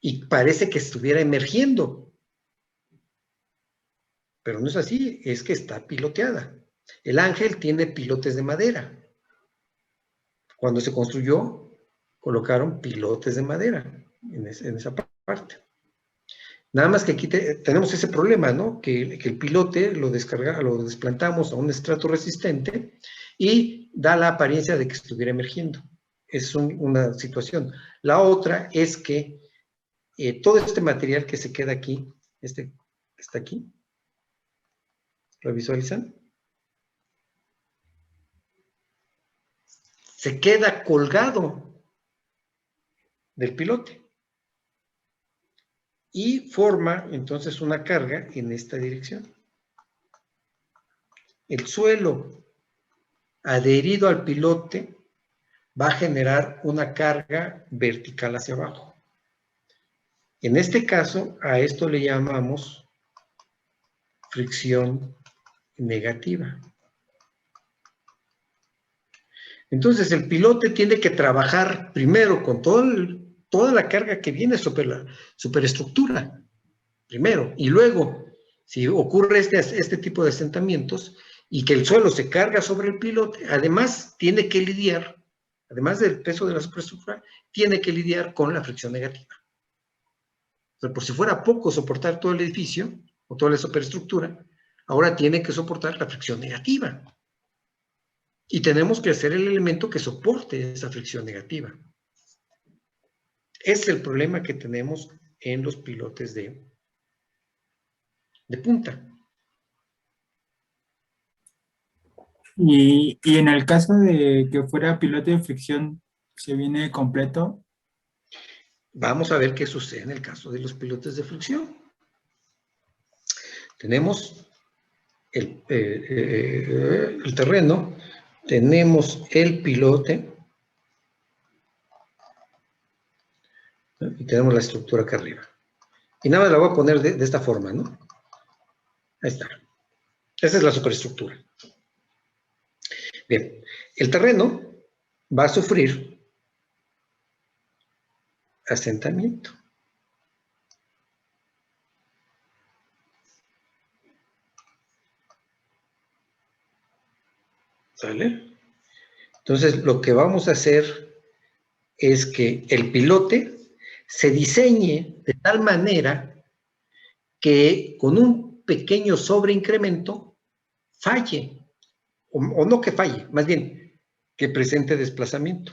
S1: Y parece que estuviera emergiendo. Pero no es así, es que está piloteada. El Ángel tiene pilotes de madera. Cuando se construyó, colocaron pilotes de madera en esa parte. Nada más que aquí tenemos ese problema, ¿no? Que el pilote lo desplantamos a un estrato resistente y da la apariencia de que estuviera emergiendo. Es una situación. La otra es que todo este material que se queda aquí, que está aquí, ¿lo visualizan? Se queda colgado del pilote y forma entonces una carga en esta dirección. El suelo adherido al pilote va a generar una carga vertical hacia abajo. En este caso, a esto le llamamos fricción negativa. Entonces, el pilote tiene que trabajar primero con toda la carga que viene sobre la superestructura, primero, y luego Si ocurre este tipo de asentamientos y que el suelo se carga sobre el pilote, además tiene que lidiar, además del peso de la superestructura, tiene que lidiar con la fricción negativa. O sea, por si fuera poco soportar todo el edificio o toda la superestructura, ahora tiene que soportar la fricción negativa. Y tenemos que hacer el elemento que soporte esa fricción negativa. Es el problema que tenemos en los pilotes de punta.
S8: Y en el caso de que fuera pilote de fricción, ¿se viene completo?
S1: Vamos a ver qué sucede en el caso de los pilotes de fricción. Tenemos el terreno, tenemos el pilote y tenemos la estructura acá arriba. Y nada más la voy a poner de esta forma, ¿no? Ahí está. Esa es la superestructura. Bien, el terreno va a sufrir asentamiento. ¿Sale? Entonces, lo que vamos a hacer es que el pilote se diseñe de tal manera que con un pequeño sobreincremento falle, o no que falle, más bien que presente desplazamiento.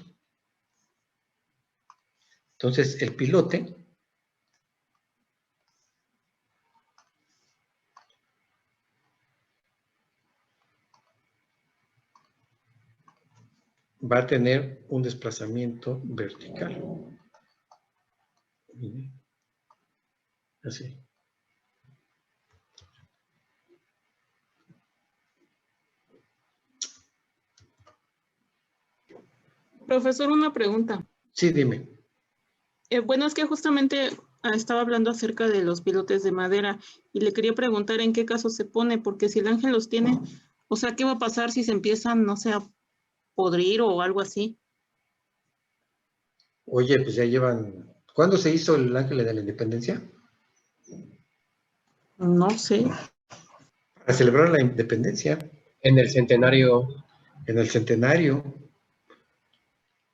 S1: Entonces, el pilote va a tener un desplazamiento vertical. Así.
S4: Profesor, una pregunta.
S1: Sí, dime.
S4: Bueno, es que justamente estaba hablando acerca de los pilotes de madera y le quería preguntar en qué caso se pone, porque si el Ángel los tiene, o sea, ¿qué va a pasar si se empiezan, no sé, a podrir o algo así?
S1: Oye, pues ya llevan... ¿Cuándo se hizo el Ángel de la Independencia?
S4: No sé.
S1: Para celebrar la independencia.
S9: En el centenario.
S1: En el centenario.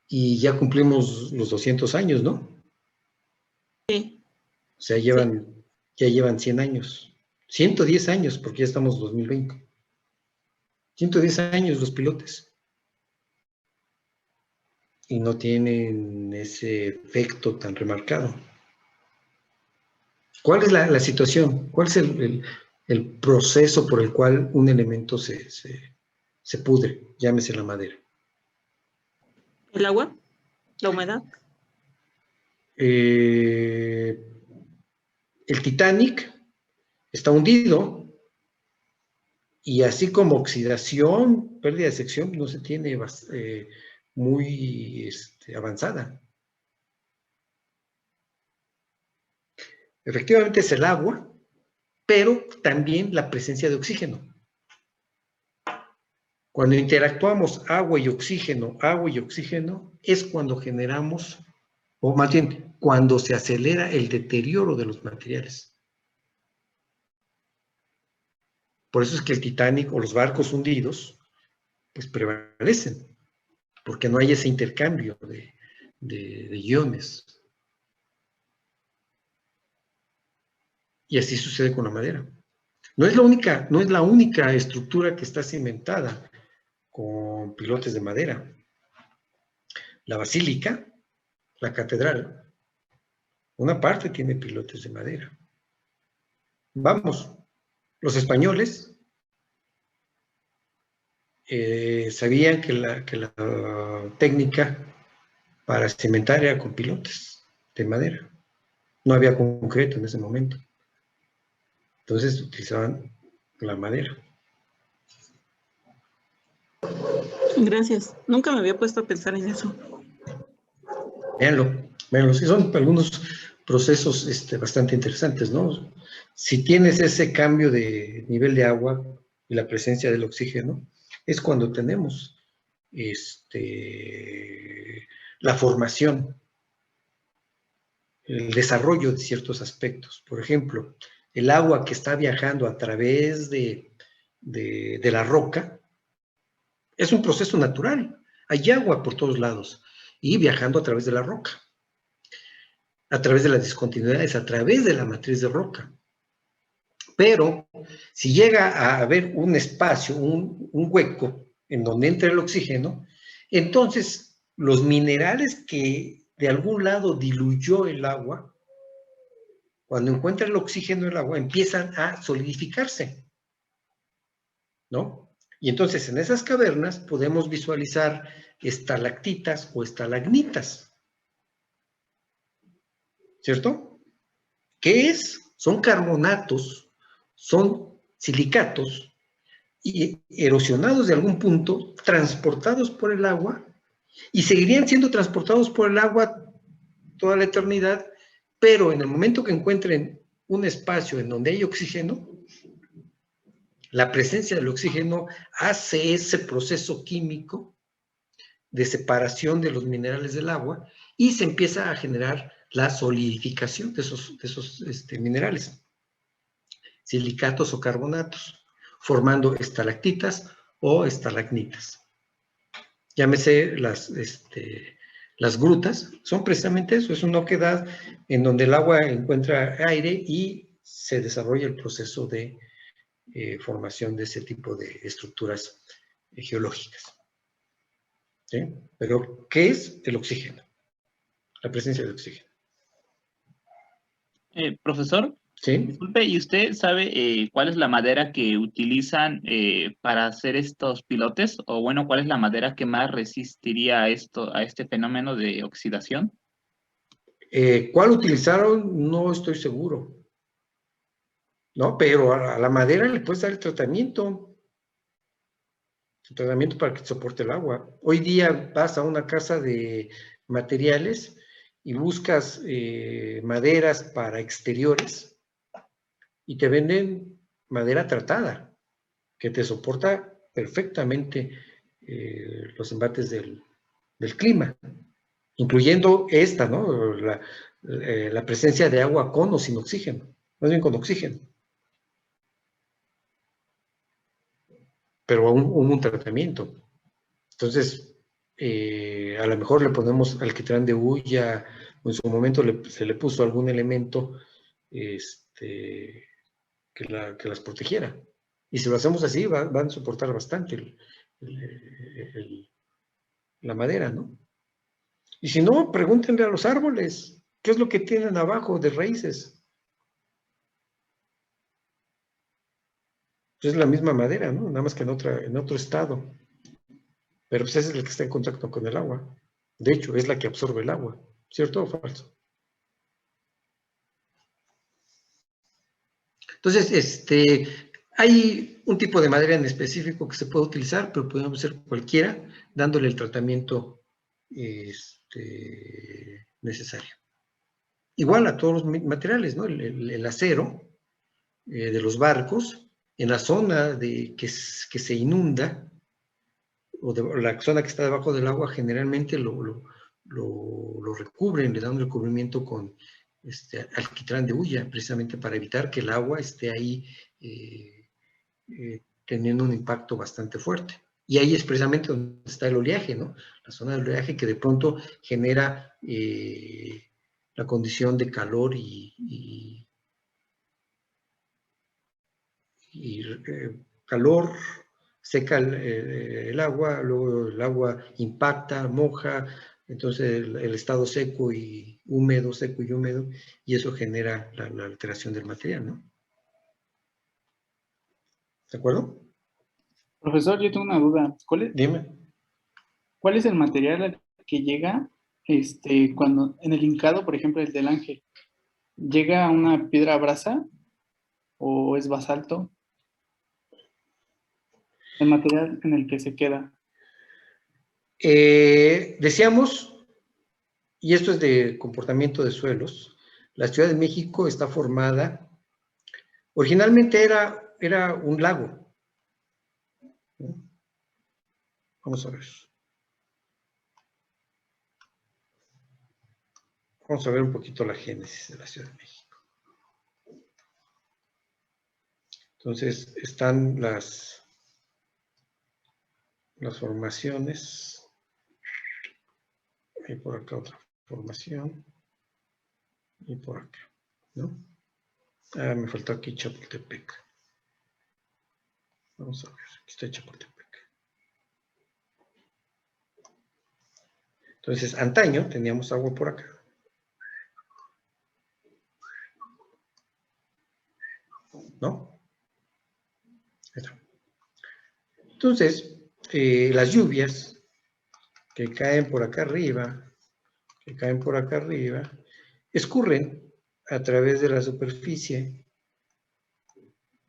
S1: Y ya cumplimos los 200 años, ¿no?
S4: Sí.
S1: O sea, ya llevan 100 años. 110 años, porque ya estamos en 2020. 110 años los pilotes. Y no tienen ese efecto tan remarcado. ¿Cuál es la situación? ¿Cuál es el proceso por el cual un elemento se pudre? Llámese la madera.
S4: ¿El agua? ¿La humedad?
S1: El Titanic está hundido y así como oxidación, pérdida de sección, no se tiene muy avanzada. Efectivamente es el agua, pero también la presencia de oxígeno. Cuando interactuamos agua y oxígeno, es cuando generamos, o más bien, cuando se acelera el deterioro de los materiales. Por eso es que el Titanic o los barcos hundidos, pues prevalecen, porque no hay ese intercambio de iones. Y así sucede con la madera. No es la única estructura que está cimentada con pilotes de madera. La basílica, la catedral, una parte tiene pilotes de madera. Vamos, los españoles sabían que la técnica para cimentar era con pilotes de madera. No había concreto en ese momento. Entonces utilizaban la madera.
S4: Gracias. Nunca me había puesto a pensar en eso.
S1: Véanlo. Sí, son algunos procesos bastante interesantes, ¿no? Si tienes ese cambio de nivel de agua y la presencia del oxígeno, es cuando tenemos la formación, el desarrollo de ciertos aspectos. Por ejemplo, el agua que está viajando a través de la roca, es un proceso natural. Hay agua por todos lados y viajando a través de la roca, a través de las discontinuidades, a través de la matriz de roca. Pero si llega a haber un espacio, un hueco en donde entra el oxígeno, entonces los minerales que de algún lado diluyó el agua, cuando encuentra el oxígeno en el agua, empiezan a solidificarse, ¿no? Y entonces en esas cavernas podemos visualizar estalactitas o estalagmitas, ¿cierto? ¿Qué es? Son carbonatos, son silicatos y erosionados de algún punto, transportados por el agua, y seguirían siendo transportados por el agua toda la eternidad, pero en el momento que encuentren un espacio en donde hay oxígeno, la presencia del oxígeno hace ese proceso químico de separación de los minerales del agua y se empieza a generar la solidificación de esos minerales, silicatos o carbonatos, formando estalactitas o estalagmitas. Llámese las grutas, son precisamente eso, es una oquedad en donde el agua encuentra aire y se desarrolla el proceso de formación de ese tipo de estructuras geológicas. ¿Sí? Pero, ¿qué es el oxígeno? La presencia del oxígeno.
S10: Profesor,
S1: ¿Sí?
S10: disculpe, ¿y usted sabe cuál es la madera que utilizan para hacer estos pilotes? O bueno, ¿cuál es la madera que más resistiría a este fenómeno de oxidación?
S1: ¿Cuál utilizaron? No estoy seguro. ¿No? Pero a la madera le puedes dar el tratamiento para que soporte el agua. Hoy día vas a una casa de materiales y buscas maderas para exteriores y te venden madera tratada, que te soporta perfectamente los embates del clima, incluyendo esta, ¿no? La presencia de agua con o sin oxígeno, más bien con oxígeno. Pero aún hubo un tratamiento. Entonces, a lo mejor le ponemos alquitrán de hulla, o en su momento se le puso algún elemento que las protegiera. Y si lo hacemos así, van a soportar bastante la madera, ¿no? Y si no, pregúntenle a los árboles, ¿qué es lo que tienen abajo de raíces? Es la misma madera, ¿no? Nada más que en otro estado. Pero pues ese es el que está en contacto con el agua. De hecho, es la que absorbe el agua. ¿Cierto o falso? Entonces, hay un tipo de madera en específico que se puede utilizar, pero podemos hacer cualquiera, dándole el tratamiento necesario. Igual a todos los materiales, ¿no? El acero de los barcos, en la zona que se inunda, o la zona que está debajo del agua, generalmente lo recubren, le dan un recubrimiento con alquitrán de hulla, precisamente para evitar que el agua esté ahí teniendo un impacto bastante fuerte. Y ahí es precisamente donde está el oleaje, ¿no? La zona del oleaje que de pronto genera la condición de calor y calor, seca el agua, luego el agua impacta, moja, entonces el estado seco y húmedo, y eso genera la alteración del material, ¿no? ¿De acuerdo?
S8: Profesor, yo tengo una duda.
S1: Dime.
S8: ¿Cuál es el material al que llega cuando en el hincado, por ejemplo, el del ángel, llega una piedra brasa o es basalto? El material en el que se queda.
S1: Decíamos, y esto es de comportamiento de suelos, la Ciudad de México está formada, originalmente era un lago. Vamos a ver. Vamos a ver un poquito la génesis de la Ciudad de México. Entonces, están las formaciones. Hay por acá otra formación. Y por acá, ¿no? Ah, me faltó aquí Chapultepec. Vamos a ver, aquí está Chapultepec. Entonces, antaño teníamos agua por acá. ¿No? Entonces, las lluvias que caen por acá arriba, escurren a través de la superficie,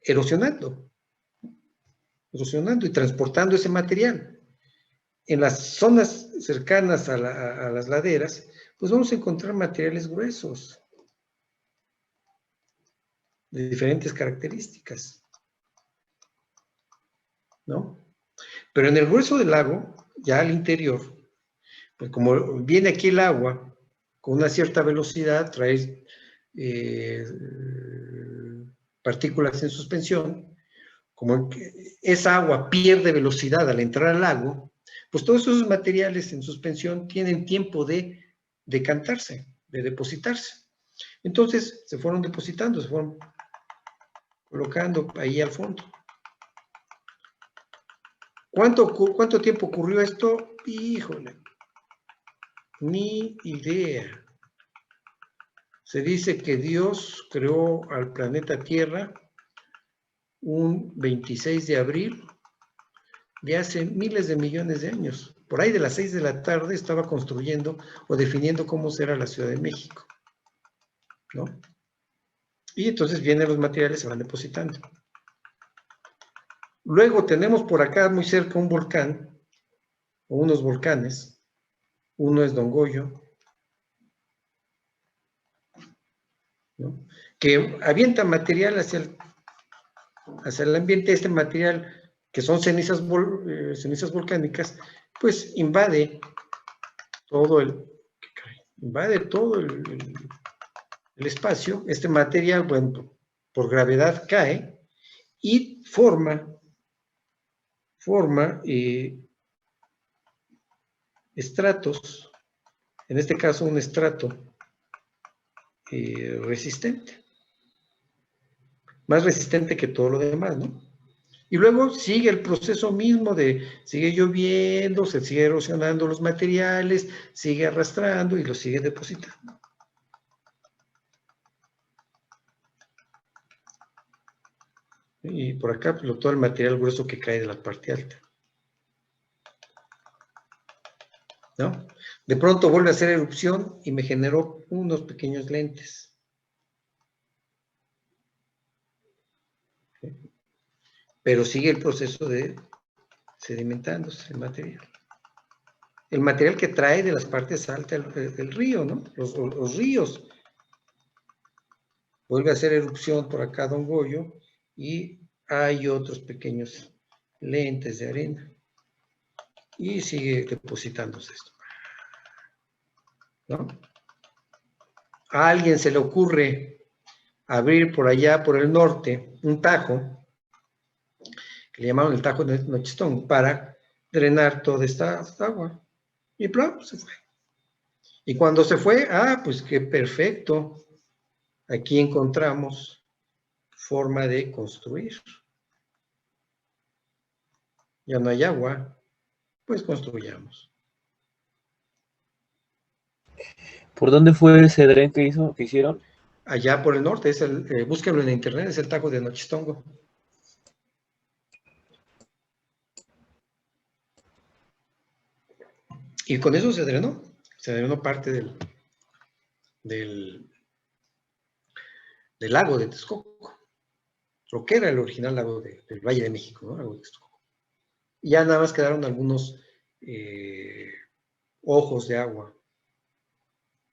S1: erosionando y transportando ese material. En las zonas cercanas a las laderas, pues vamos a encontrar materiales gruesos, de diferentes características, ¿no? Pero en el grueso del lago, ya al interior, pues como viene aquí el agua con una cierta velocidad, trae partículas en suspensión, como esa agua pierde velocidad al entrar al lago, pues todos esos materiales en suspensión tienen tiempo de decantarse, de depositarse. Entonces se fueron depositando, se fueron colocando ahí al fondo. ¿Cuánto tiempo ocurrió esto? Híjole, ni idea. Se dice que Dios creó al planeta Tierra un 26 de abril de hace miles de millones de años. Por ahí de las 6 de la tarde estaba construyendo o definiendo cómo será la Ciudad de México, ¿no? Y entonces vienen los materiales, se van depositando. Luego tenemos por acá muy cerca un volcán, o unos volcanes. Uno es Don Goyo, ¿no? Que avienta material hacia el ambiente. Este material, que son cenizas volcánicas, pues invade todo el espacio. Este material, bueno, por gravedad cae y forma estratos, en este caso un estrato resistente, más resistente que todo lo demás, ¿no? Y luego sigue el proceso mismo sigue lloviendo, se sigue erosionando los materiales, sigue arrastrando y los sigue depositando. Y por acá, pues, todo el material grueso que cae de la parte alta, ¿no? De pronto vuelve a hacer erupción y me generó unos pequeños lentes. Pero sigue el proceso de sedimentándose el material. El material que trae de las partes altas del río, ¿no? Los ríos. Vuelve a hacer erupción por acá Don Goyo y hay otros pequeños lentes de arena. Y sigue depositándose esto, ¿no? A alguien se le ocurre abrir por allá, por el norte, un tajo, que le llamaron el Tajo de Nochistón, para drenar toda esta agua. Y plum, se fue. Y cuando se fue, pues qué perfecto. Aquí encontramos forma de construir. Ya no hay agua, pues construyamos.
S3: ¿Por dónde fue ese dren que hicieron?
S1: Allá por el norte, búsquenlo en internet, es el Tajo de Nochistongo. Y con eso se drenó parte del lago de Texcoco, lo que era el original lago del Valle de México, ¿no? Lago de Texcoco. Y ya nada más quedaron algunos ojos de agua,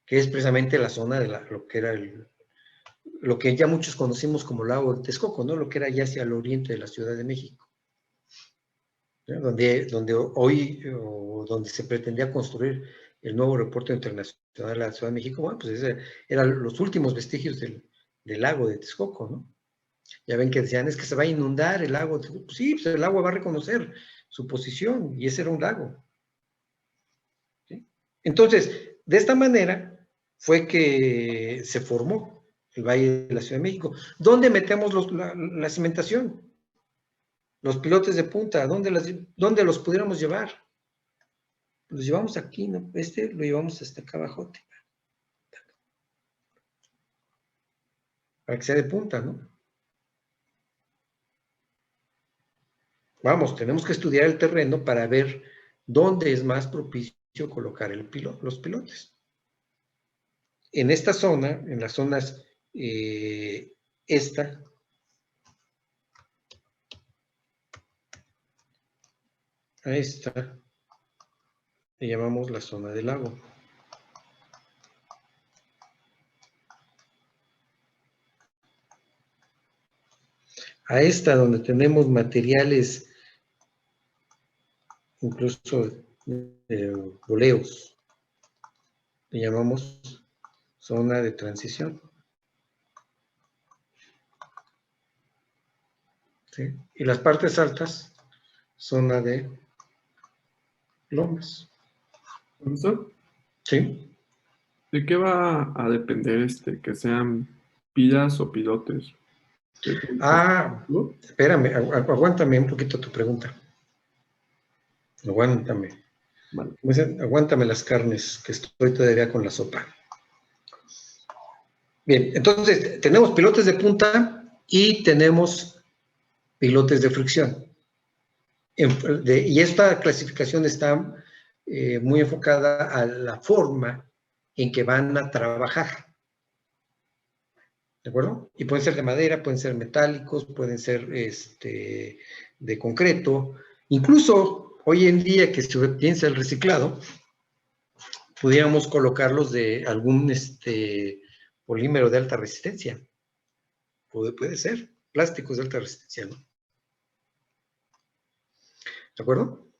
S1: que es precisamente la zona de lo que era lo que ya muchos conocimos como lago de Texcoco, ¿no? Lo que era ya hacia el oriente de la Ciudad de México, ¿no? Donde hoy, o donde se pretendía construir el nuevo aeropuerto internacional de la Ciudad de México. Bueno, pues eran los últimos vestigios del lago de Texcoco, ¿no? Ya ven que decían, es que se va a inundar el lago. Pues sí, pues el agua va a reconocer su posición, y ese era un lago. ¿Sí? Entonces, de esta manera fue que se formó el Valle de la Ciudad de México. ¿Dónde metemos la cimentación? Los pilotes de punta, ¿dónde los pudiéramos llevar? Los llevamos aquí, ¿no? Lo llevamos hasta acá abajo, para que sea de punta, ¿no? Vamos, tenemos que estudiar el terreno para ver dónde es más propicio colocar los pilotes. En esta zona, en las zonas, a esta, le llamamos la zona del lago. A esta, donde tenemos materiales, incluso boleos, le llamamos zona de transición. ¿Sí? Y las partes altas, zona de lomas.
S2: ¿Profesor?
S1: ¿Sí?
S2: ¿De qué va a depender que sean pilas o pilotes?
S1: Ah, espérame, aguántame un poquito tu pregunta. Aguántame.
S2: Vale.
S1: Aguántame las carnes, que estoy todavía con la sopa. Bien, entonces tenemos pilotes de punta y tenemos pilotes de fricción. Y esta clasificación está muy enfocada a la forma en que van a trabajar. ¿De acuerdo? Y pueden ser de madera, pueden ser metálicos, pueden ser de concreto. Incluso hoy en día que se piensa el reciclado, pudiéramos colocarlos de algún polímero de alta resistencia. Puede ser, plásticos de alta resistencia, ¿no? ¿De acuerdo?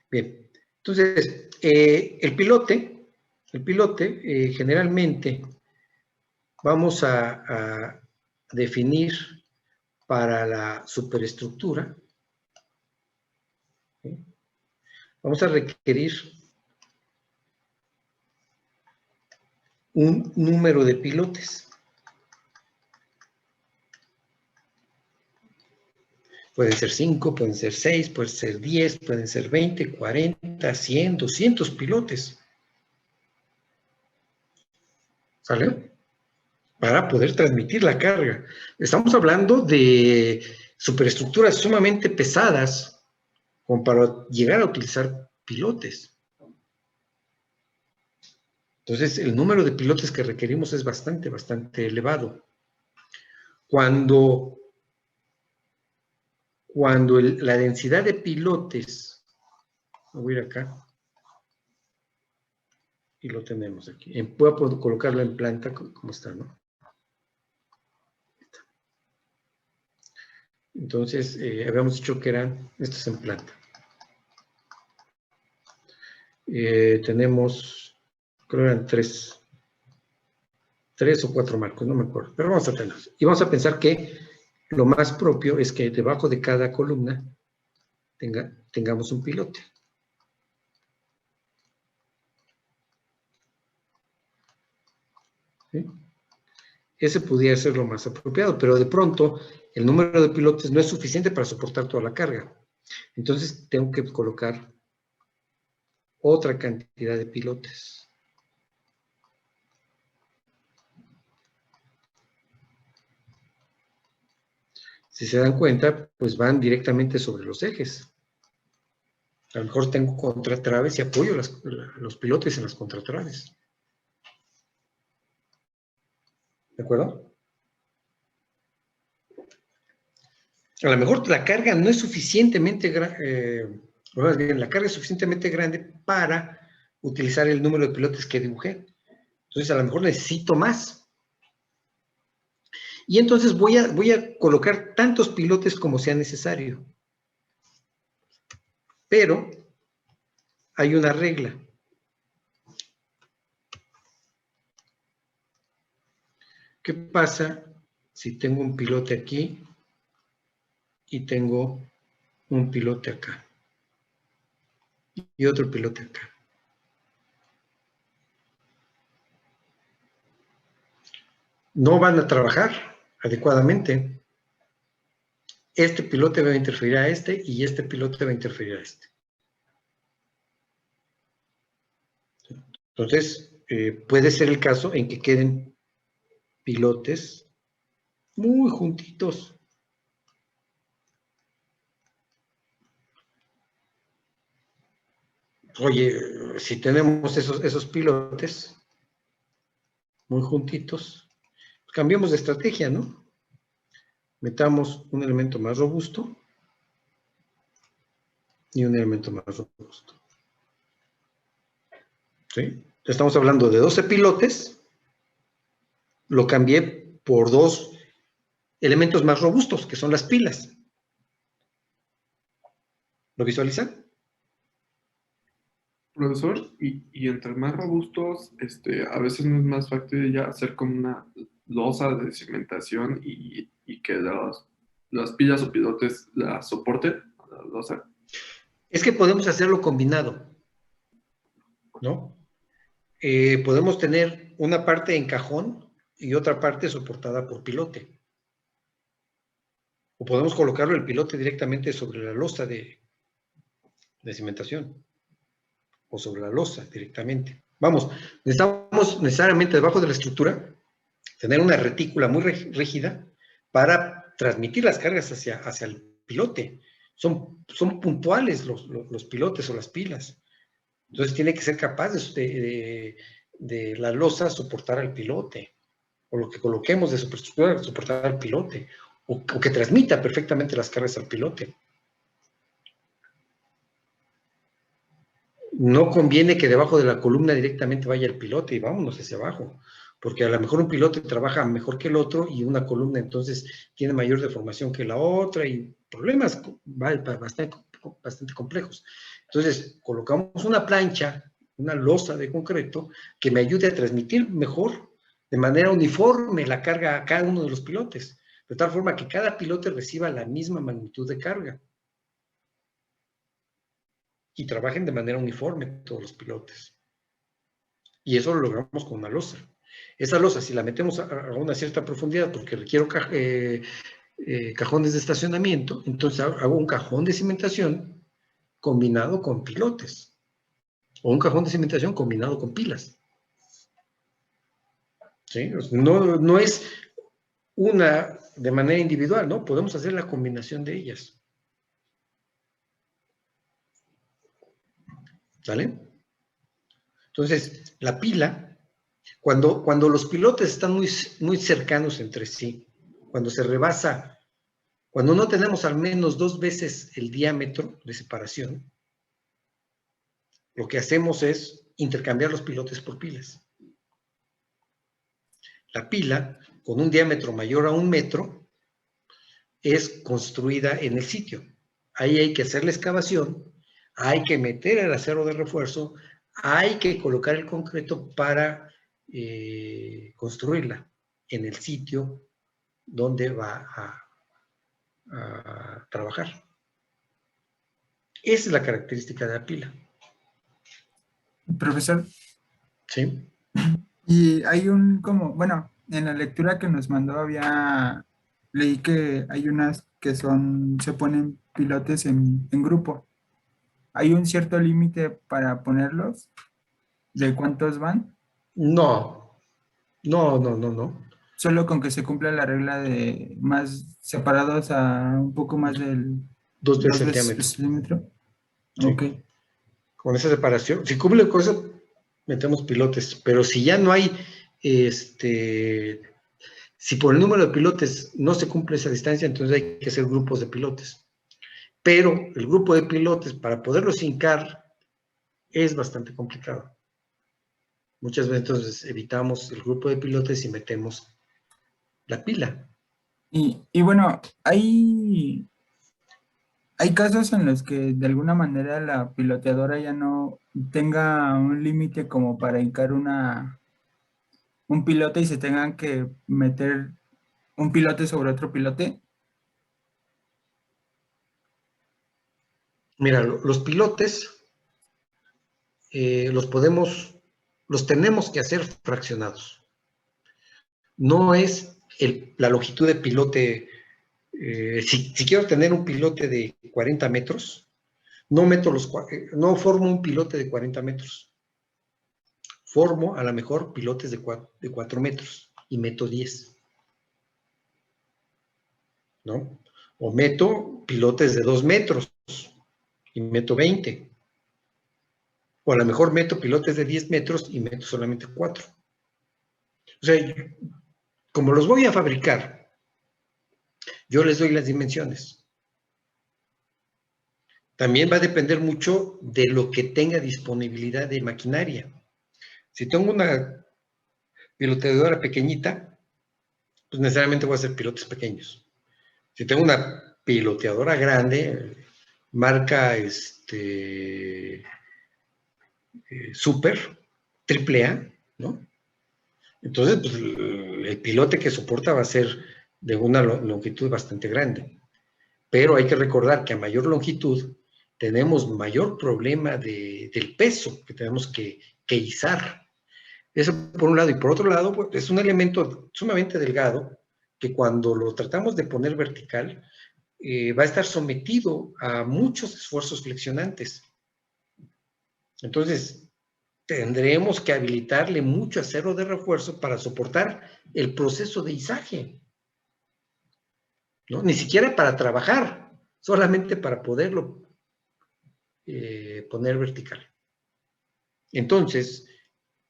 S1: Bien, entonces, el pilote generalmente vamos a definir para la superestructura, ¿sí? Vamos a requerir un número de pilotes. Pueden ser 5, pueden ser 6, pueden ser 10, pueden ser 20, 40, 100, 200 pilotes. ¿Sale? Para poder transmitir la carga. Estamos hablando de superestructuras sumamente pesadas como para llegar a utilizar pilotes. Entonces, el número de pilotes que requerimos es bastante elevado. Cuando la densidad de pilotes, voy a ir acá, y lo tenemos aquí. Voy a colocarlo en planta como está, ¿no? Entonces, habíamos dicho que eran estos en planta. Tenemos, creo que eran 3 o 4 marcos, no me acuerdo, pero vamos a tener. Y vamos a pensar que lo más propio es que debajo de cada columna tengamos un pilote. ¿Sí? Ese pudiera ser lo más apropiado, pero de pronto el número de pilotes no es suficiente para soportar toda la carga. Entonces tengo que colocar otra cantidad de pilotes. Si se dan cuenta, pues van directamente sobre los ejes. A lo mejor tengo contratraves y apoyo los pilotes en las contratraves. ¿De acuerdo? A lo mejor la carga no es suficientemente grande, la carga es suficientemente grande para utilizar el número de pilotes que dibujé. Entonces, a lo mejor necesito más. Y entonces voy a colocar tantos pilotes como sea necesario. Pero hay una regla. ¿Qué pasa si tengo un pilote aquí y tengo un pilote acá y otro pilote acá? No van a trabajar adecuadamente. Este pilote va a interferir a este y este pilote va a interferir a este. Entonces, puede ser el caso en que queden pilotes muy juntitos. Oye, si tenemos esos pilotes muy juntitos, pues cambiemos de estrategia, ¿no? Metamos un elemento más robusto y un elemento más robusto. ¿Sí? Estamos hablando de 12 pilotes, lo cambié por 2 elementos más robustos, que son las pilas. ¿Lo visualizan?
S2: Profesor, y entre más robustos, a veces no es más factible ya hacer como una losa de cimentación y que las pilas o pilotes la soporten, la losa.
S1: Es que podemos hacerlo combinado, ¿no? Podemos tener una parte en cajón y otra parte soportada por pilote. O podemos colocarlo el pilote directamente sobre la losa de cimentación. O sobre la losa directamente. Vamos, necesitamos necesariamente debajo de la estructura tener una retícula muy rígida para transmitir las cargas hacia el pilote. Son puntuales los pilotes o las pilas. Entonces tiene que ser capaz de la losa soportar al pilote, o lo que coloquemos de superestructura soportar al pilote, o que transmita perfectamente las cargas al pilote. No conviene que debajo de la columna directamente vaya el pilote y vámonos hacia abajo, porque a lo mejor un pilote trabaja mejor que el otro y una columna entonces tiene mayor deformación que la otra y problemas bastante complejos. Entonces, colocamos una plancha, una losa de concreto que me ayude a transmitir mejor, de manera uniforme, la carga a cada uno de los pilotes, de tal forma que cada pilote reciba la misma magnitud de carga. Y trabajen de manera uniforme todos los pilotes. Y eso lo logramos con una losa. Esa losa, si la metemos a una cierta profundidad, porque requiero cajones de estacionamiento, entonces hago un cajón de cimentación combinado con pilotes. O un cajón de cimentación combinado con pilas. ¿Sí? No es una de manera individual, ¿no? Podemos hacer la combinación de ellas. ¿Sale? Entonces, la pila, cuando los pilotes están muy cercanos entre sí, cuando se rebasa, cuando no tenemos al menos 2 veces el diámetro de separación, lo que hacemos es intercambiar los pilotes por pilas. La pila, con un diámetro mayor a 1 metro, es construida en el sitio. Ahí hay que hacer la excavación, hay que meter el acero de refuerzo, hay que colocar el concreto para construirla en el sitio donde va a trabajar. Esa es la característica de la pila.
S11: Profesor.
S1: Sí.
S11: Y hay bueno, en la lectura que nos mandó leí que hay unas que se ponen pilotes en grupo. ¿Hay un cierto límite para ponerlos? ¿De cuántos van?
S1: No.
S11: Solo con que se cumpla la regla de más separados a un poco más del
S1: 2 veces el diámetro. Sí.
S11: Ok.
S1: Con esa separación, si cumple con eso, metemos pilotes, pero si ya no hay, si por el número de pilotes no se cumple esa distancia, entonces hay que hacer grupos de pilotes. Pero el grupo de pilotes, para poderlos hincar, es bastante complicado. Muchas veces entonces evitamos el grupo de pilotes y metemos la pila.
S11: Y bueno, hay casos en los que de alguna manera la piloteadora ya no tenga un límite como para hincar un pilote y se tengan que meter un pilote sobre otro pilote?
S1: Mira, los pilotes los tenemos que hacer fraccionados. No es la longitud de pilote. Si quiero tener un pilote de 40 metros, no formo un pilote de 40 metros. Formo a lo mejor pilotes de 4 metros y meto 10. ¿No? O meto pilotes de 2 metros y meto 20. O a lo mejor meto pilotes de 10 metros y meto solamente 4. O sea, como los voy a fabricar, yo les doy las dimensiones. También va a depender mucho de lo que tenga disponibilidad de maquinaria. Si tengo una piloteadora pequeñita, pues necesariamente voy a hacer pilotes pequeños. Si tengo una piloteadora grande, marca Super, AAA, ¿no? Entonces, pues, el pilote que soporta va a ser de una longitud bastante grande. Pero hay que recordar que a mayor longitud tenemos mayor problema del peso que tenemos que izar. Eso por un lado. Y por otro lado, pues, es un elemento sumamente delgado que cuando lo tratamos de poner vertical, va a estar sometido a muchos esfuerzos flexionantes. Entonces, tendremos que habilitarle mucho acero de refuerzo para soportar el proceso de izaje, ¿no? Ni siquiera para trabajar, solamente para poderlo poner vertical. Entonces,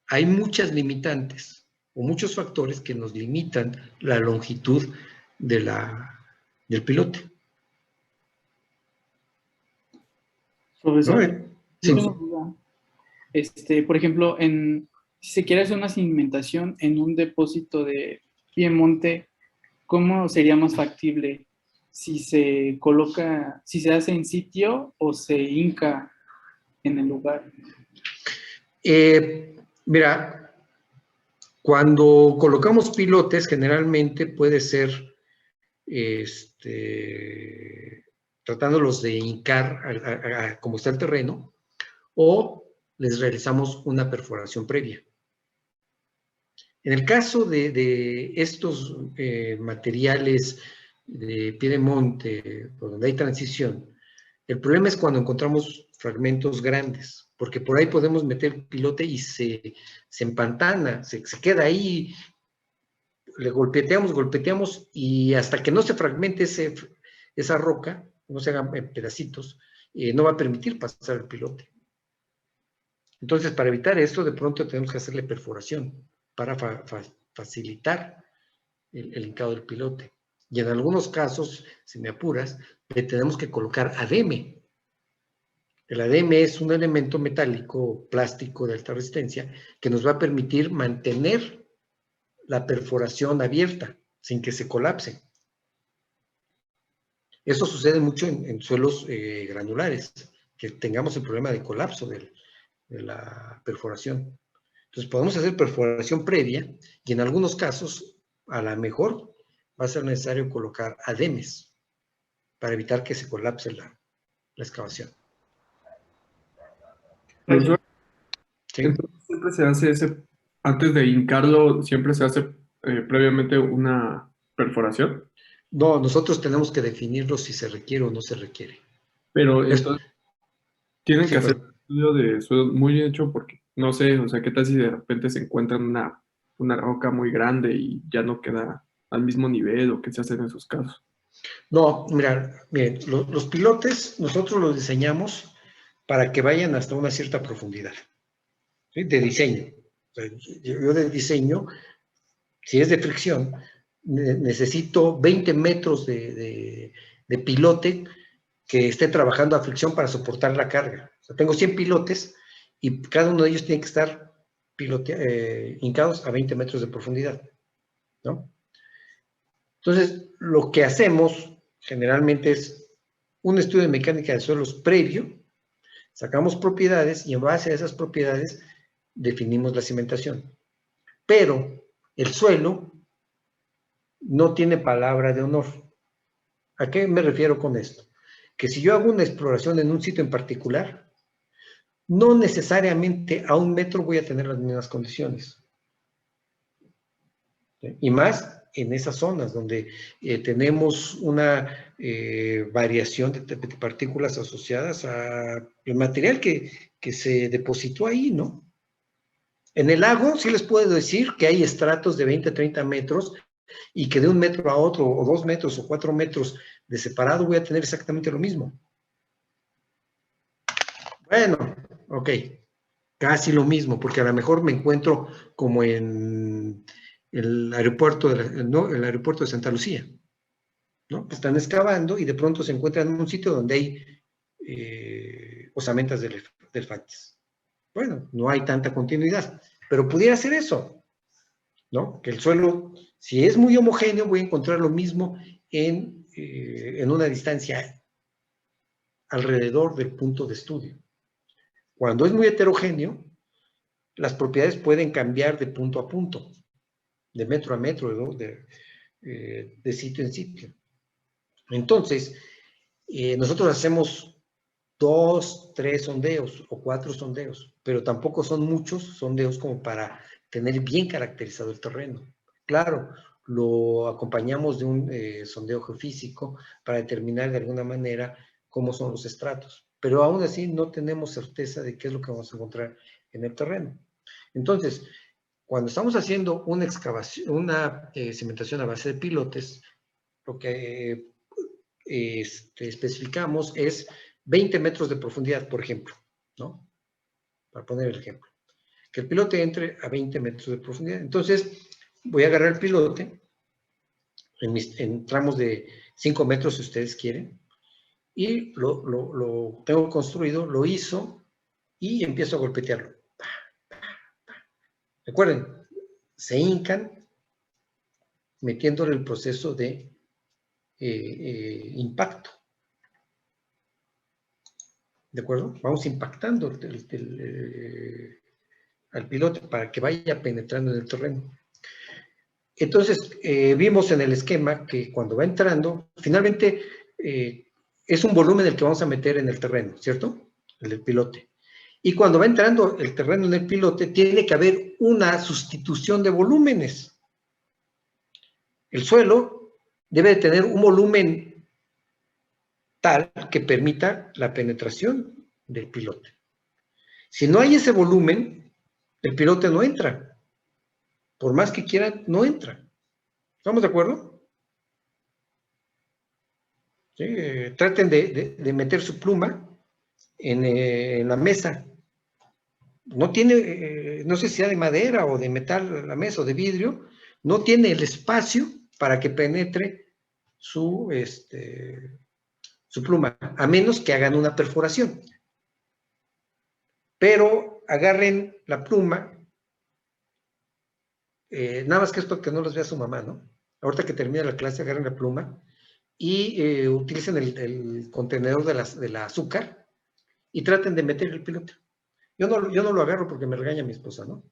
S1: hay muchas limitantes o muchos factores que nos limitan la longitud del pilote.
S8: Profesor,
S1: ¿No?
S8: yo tengo duda. Por ejemplo, si se quiere hacer una cimentación en un depósito de piemonte, ¿cómo sería más factible? Si se coloca, si se hace en sitio o se hinca en el lugar.
S1: Mira, cuando colocamos pilotes, generalmente puede ser tratándolos de hincar como está el terreno, o les realizamos una perforación previa. En el caso de estos materiales de piedemonte, donde hay transición, el problema es cuando encontramos fragmentos grandes, porque por ahí podemos meter pilote y se empantana, se queda ahí, le golpeteamos, y hasta que no se fragmente esa roca, no se hagan en pedacitos, no va a permitir pasar el pilote. Entonces, para evitar esto, de pronto tenemos que hacerle perforación para facilitar el hincado del pilote. Y en algunos casos, si me apuras, le tenemos que colocar ADM. El ADM es un elemento metálico plástico de alta resistencia que nos va a permitir mantener la perforación abierta sin que se colapse. Eso sucede mucho en suelos granulares, que tengamos el problema de colapso de la perforación. Entonces podemos hacer perforación previa y en algunos casos, a lo mejor, va a ser necesario colocar ADMs para evitar que se colapse la excavación.
S2: Profesor,
S1: ¿sí?
S2: Entonces siempre se hace antes de hincarlo, siempre se hace previamente una perforación.
S1: No, nosotros tenemos que definirlo si se requiere o no se requiere.
S2: Pero entonces tienen
S1: sí,
S2: que hacer un estudio de suelo muy hecho porque, no sé, o sea, ¿qué tal si de repente se encuentran una roca muy grande y ya no queda al mismo nivel o qué se hace en esos casos?
S1: No, mira, miren, los pilotes nosotros los diseñamos para que vayan hasta una cierta profundidad, ¿sí? De diseño. O sea, yo de diseño, si es de fricción, necesito 20 metros de pilote que esté trabajando a fricción para soportar la carga. O sea, tengo 100 pilotes y cada uno de ellos tiene que estar hincados a 20 metros de profundidad, ¿no? Entonces, lo que hacemos generalmente es un estudio de mecánica de suelos previo, sacamos propiedades y en base a esas propiedades definimos la cimentación. Pero el suelo no tiene palabra de honor. ¿A qué me refiero con esto? Que si yo hago una exploración en un sitio en particular, no necesariamente a 1 metro voy a tener las mismas condiciones. ¿Sí? Y más en esas zonas donde tenemos una variación de partículas asociadas al material que se depositó ahí, ¿no? En el lago sí les puedo decir que hay estratos de 20, 30 metros y que de 1 metro a otro, o 2 metros, o 4 metros de separado voy a tener exactamente lo mismo. Bueno, ok, casi lo mismo, porque a lo mejor me encuentro como en el aeropuerto el aeropuerto de Santa Lucía, ¿no? Están excavando y de pronto se encuentran en un sitio donde hay osamentas del Factis. Bueno, no hay tanta continuidad, pero pudiera ser eso, ¿no? Que el suelo, si es muy homogéneo, voy a encontrar lo mismo en una distancia alrededor del punto de estudio. Cuando es muy heterogéneo, las propiedades pueden cambiar de punto a punto, de metro a metro, ¿no? de sitio en sitio. Entonces, nosotros hacemos 2, 3 sondeos o 4 sondeos, pero tampoco son muchos sondeos como para tener bien caracterizado el terreno. Claro, lo acompañamos de un sondeo geofísico para determinar de alguna manera cómo son los estratos, pero aún así no tenemos certeza de qué es lo que vamos a encontrar en el terreno. Entonces, cuando estamos haciendo una excavación, una cimentación a base de pilotes, lo que especificamos es 20 metros de profundidad, por ejemplo, ¿no? Para poner el ejemplo. Que el pilote entre a 20 metros de profundidad. Entonces, voy a agarrar el pilote en tramos de 5 metros, si ustedes quieren, y lo tengo construido, lo hizo, y empiezo a golpetearlo. Recuerden, se hincan metiéndole el proceso de impacto. ¿De acuerdo? Vamos impactando al pilote para que vaya penetrando en el terreno. Entonces, vimos en el esquema que cuando va entrando, finalmente es un volumen el que vamos a meter en el terreno, ¿cierto? El del pilote. Y cuando va entrando el terreno en el pilote, tiene que haber una sustitución de volúmenes. El suelo debe de tener un volumen tal que permita la penetración del pilote. Si no hay ese volumen, el pilote no entra. Por más que quiera, no entra. ¿Estamos de acuerdo? ¿Sí? Traten de meter su pluma en la mesa. No tiene, no sé si sea de madera o de metal la mesa o de vidrio, no tiene el espacio para que penetre su pluma, a menos que hagan una perforación. Pero agarren la pluma, nada más que esto que no los vea su mamá, ¿no? Ahorita que termine la clase, agarren la pluma y utilicen el contenedor del azúcar y traten de meter el pilote. Yo no lo agarro porque me regaña mi esposa, ¿no?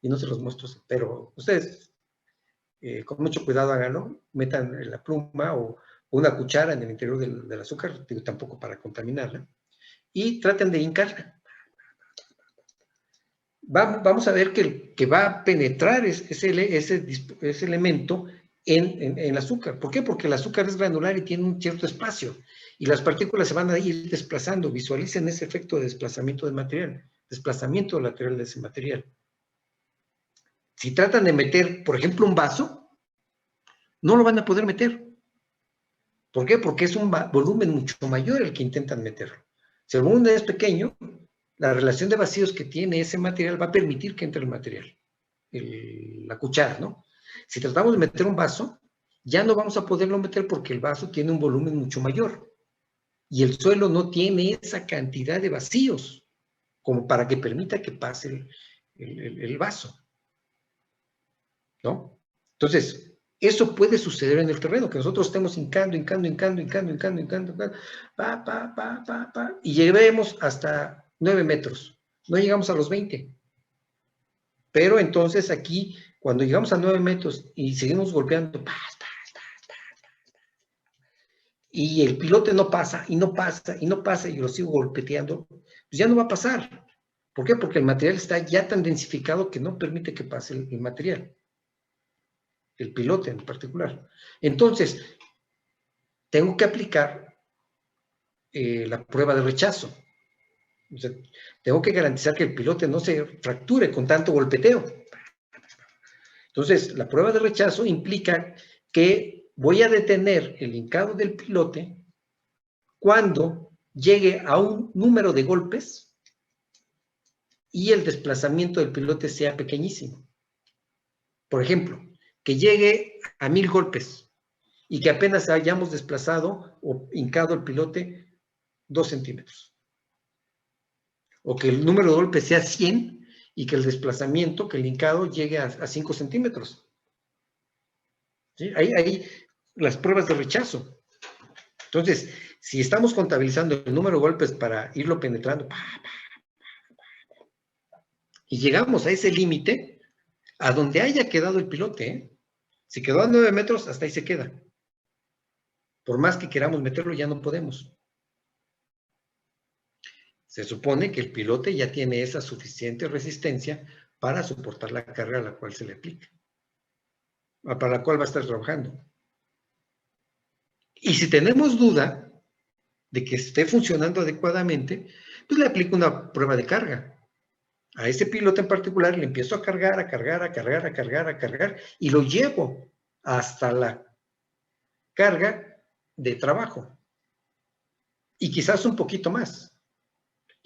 S1: Y no se los muestro, pero ustedes, con mucho cuidado háganlo, metan la pluma o una cuchara en el interior del azúcar, digo, tampoco para contaminarla, y traten de hincarla. Vamos a ver que va a penetrar ese elemento en el azúcar. ¿Por qué? Porque el azúcar es granular y tiene un cierto espacio, y las partículas se van a ir desplazando. Visualicen ese efecto de desplazamiento del material, desplazamiento lateral de ese material. Si tratan de meter, por ejemplo, un vaso, no lo van a poder meter. ¿Por qué? Porque es un volumen mucho mayor el que intentan meterlo. Si el volumen es pequeño, la relación de vacíos que tiene ese material va a permitir que entre el material, la cuchara, ¿no? Si tratamos de meter un vaso, ya no vamos a poderlo meter porque el vaso tiene un volumen mucho mayor y el suelo no tiene esa cantidad de vacíos como para que permita que pase el vaso, ¿no? Entonces, eso puede suceder en el terreno, que nosotros estemos hincando, y lleguemos hasta 9 metros. No llegamos a los 20. Pero entonces aquí, cuando llegamos a 9 metros y seguimos golpeando, y el pilote no pasa, y no pasa, y no pasa, y lo sigo golpeteando, pues ya no va a pasar. ¿Por qué? Porque el material está ya tan densificado que no permite que pase el material. El pilote en particular. Entonces, tengo que aplicar la prueba de rechazo. O sea, tengo que garantizar que el pilote no se fracture con tanto golpeteo. Entonces, la prueba de rechazo implica que voy a detener el hincado del pilote cuando llegue a un número de golpes y el desplazamiento del pilote sea pequeñísimo. Por ejemplo, que llegue a 1000 golpes y que apenas hayamos desplazado o hincado el pilote 2 centímetros. O que el número de golpes sea 100 y que el desplazamiento, que el hincado llegue a 5 centímetros. ¿Sí? Ahí las pruebas de rechazo. Entonces, si estamos contabilizando el número de golpes para irlo penetrando, y llegamos a ese límite, a donde haya quedado el pilote, ¿eh? Si quedó a 9 metros, hasta ahí se queda. Por más que queramos meterlo, ya no podemos. Se supone que el pilote ya tiene esa suficiente resistencia para soportar la carga a la cual se le aplica, para la cual va a estar trabajando. Y si tenemos duda de que esté funcionando adecuadamente, pues le aplico una prueba de carga. A ese piloto en particular le empiezo a cargar, a cargar, y lo llevo hasta la carga de trabajo. Y quizás un poquito más.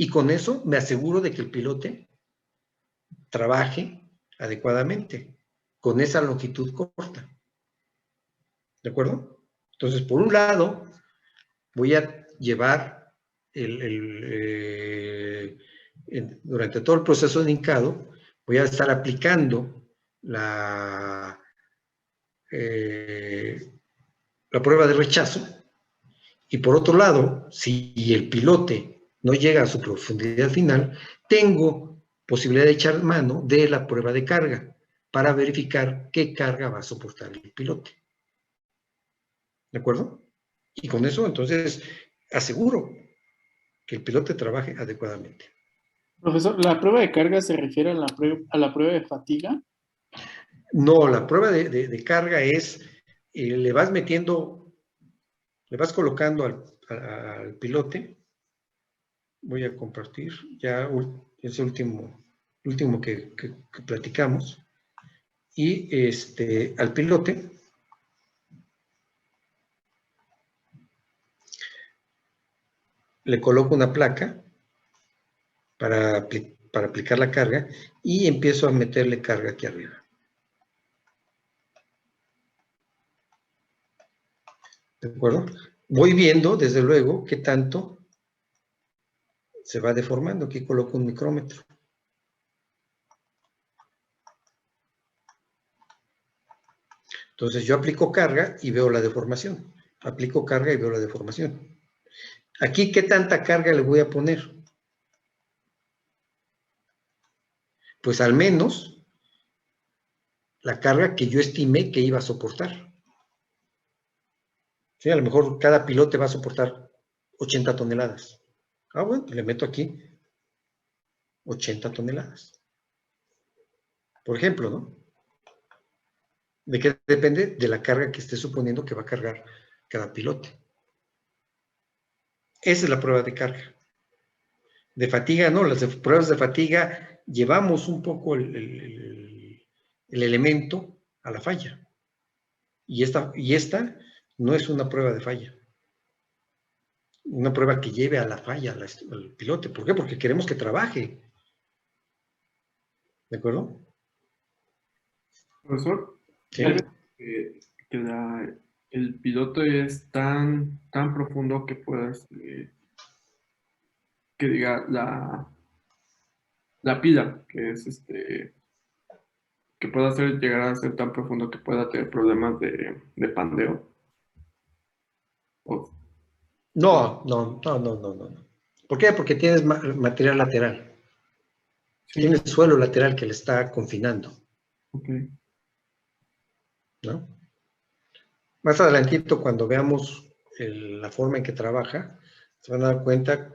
S1: Y con eso me aseguro de que el pilote trabaje adecuadamente, con esa longitud corta. ¿De acuerdo? Entonces, por un lado, voy a llevar durante todo el proceso de hincado, voy a estar aplicando la prueba de rechazo, y por otro lado, si el pilote no llega a su profundidad final, tengo posibilidad de echar mano de la prueba de carga para verificar qué carga va a soportar el pilote. ¿De acuerdo? Y con eso, entonces, aseguro que el pilote trabaje adecuadamente.
S8: Profesor, ¿la prueba de carga se refiere a la prueba de fatiga?
S1: No, la prueba de carga es, le vas colocando al pilote. Voy a compartir, ya es el último que platicamos. Y al pilote le coloco una placa para aplicar la carga y empiezo a meterle carga aquí arriba. ¿De acuerdo? Voy viendo, desde luego, qué tanto se va deformando. Aquí coloco un micrómetro. Entonces yo aplico carga y veo la deformación. Aplico carga y veo la deformación. Aquí, ¿qué tanta carga le voy a poner? Pues al menos la carga que yo estimé que iba a soportar. ¿Sí? A lo mejor cada pilote va a soportar 80 toneladas. Ah, bueno, le meto aquí 80 toneladas. Por ejemplo, ¿no? ¿De qué depende? De la carga que esté suponiendo que va a cargar cada pilote. Esa es la prueba de carga. De fatiga, no, las pruebas de fatiga llevamos un poco el elemento a la falla. Y esta no es una prueba de falla. Una prueba que lleve a la falla al pilote. ¿Por qué? Porque queremos que trabaje. ¿De acuerdo?
S2: Profesor,
S1: Sí.
S2: El piloto es tan profundo que puedas, que diga la pila, que es que pueda llegar a ser tan profundo que pueda tener problemas de pandeo.
S1: No. ¿Por qué? Porque tienes material lateral. Sí. Tienes suelo lateral que le está confinando.
S2: Ok.
S1: ¿No? Más adelantito, cuando veamos la forma en que trabaja, se van a dar cuenta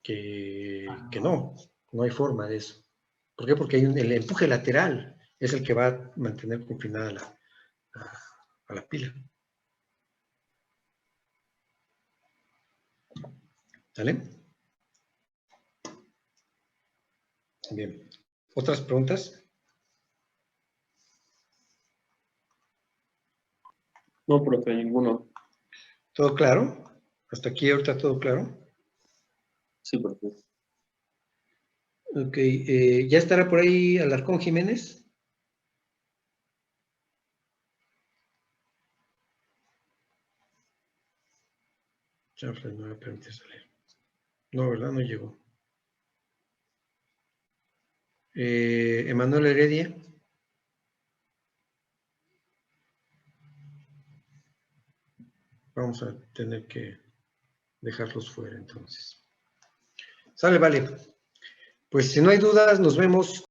S1: que no hay forma de eso. ¿Por qué? Porque hay el empuje lateral es el que va a mantener confinada a la pila. ¿Sale? Bien. ¿Otras preguntas?
S9: No, profe, ninguno.
S1: ¿Todo claro? ¿Hasta aquí ahorita todo claro?
S9: Sí, profe.
S1: Ok. ¿Ya estará por ahí Alarcón Jiménez? Chafre, no me permite salir. No, ¿verdad? No llegó. Emanuel Heredia. Vamos a tener que dejarlos fuera entonces. Sale, vale. Pues si no hay dudas, nos vemos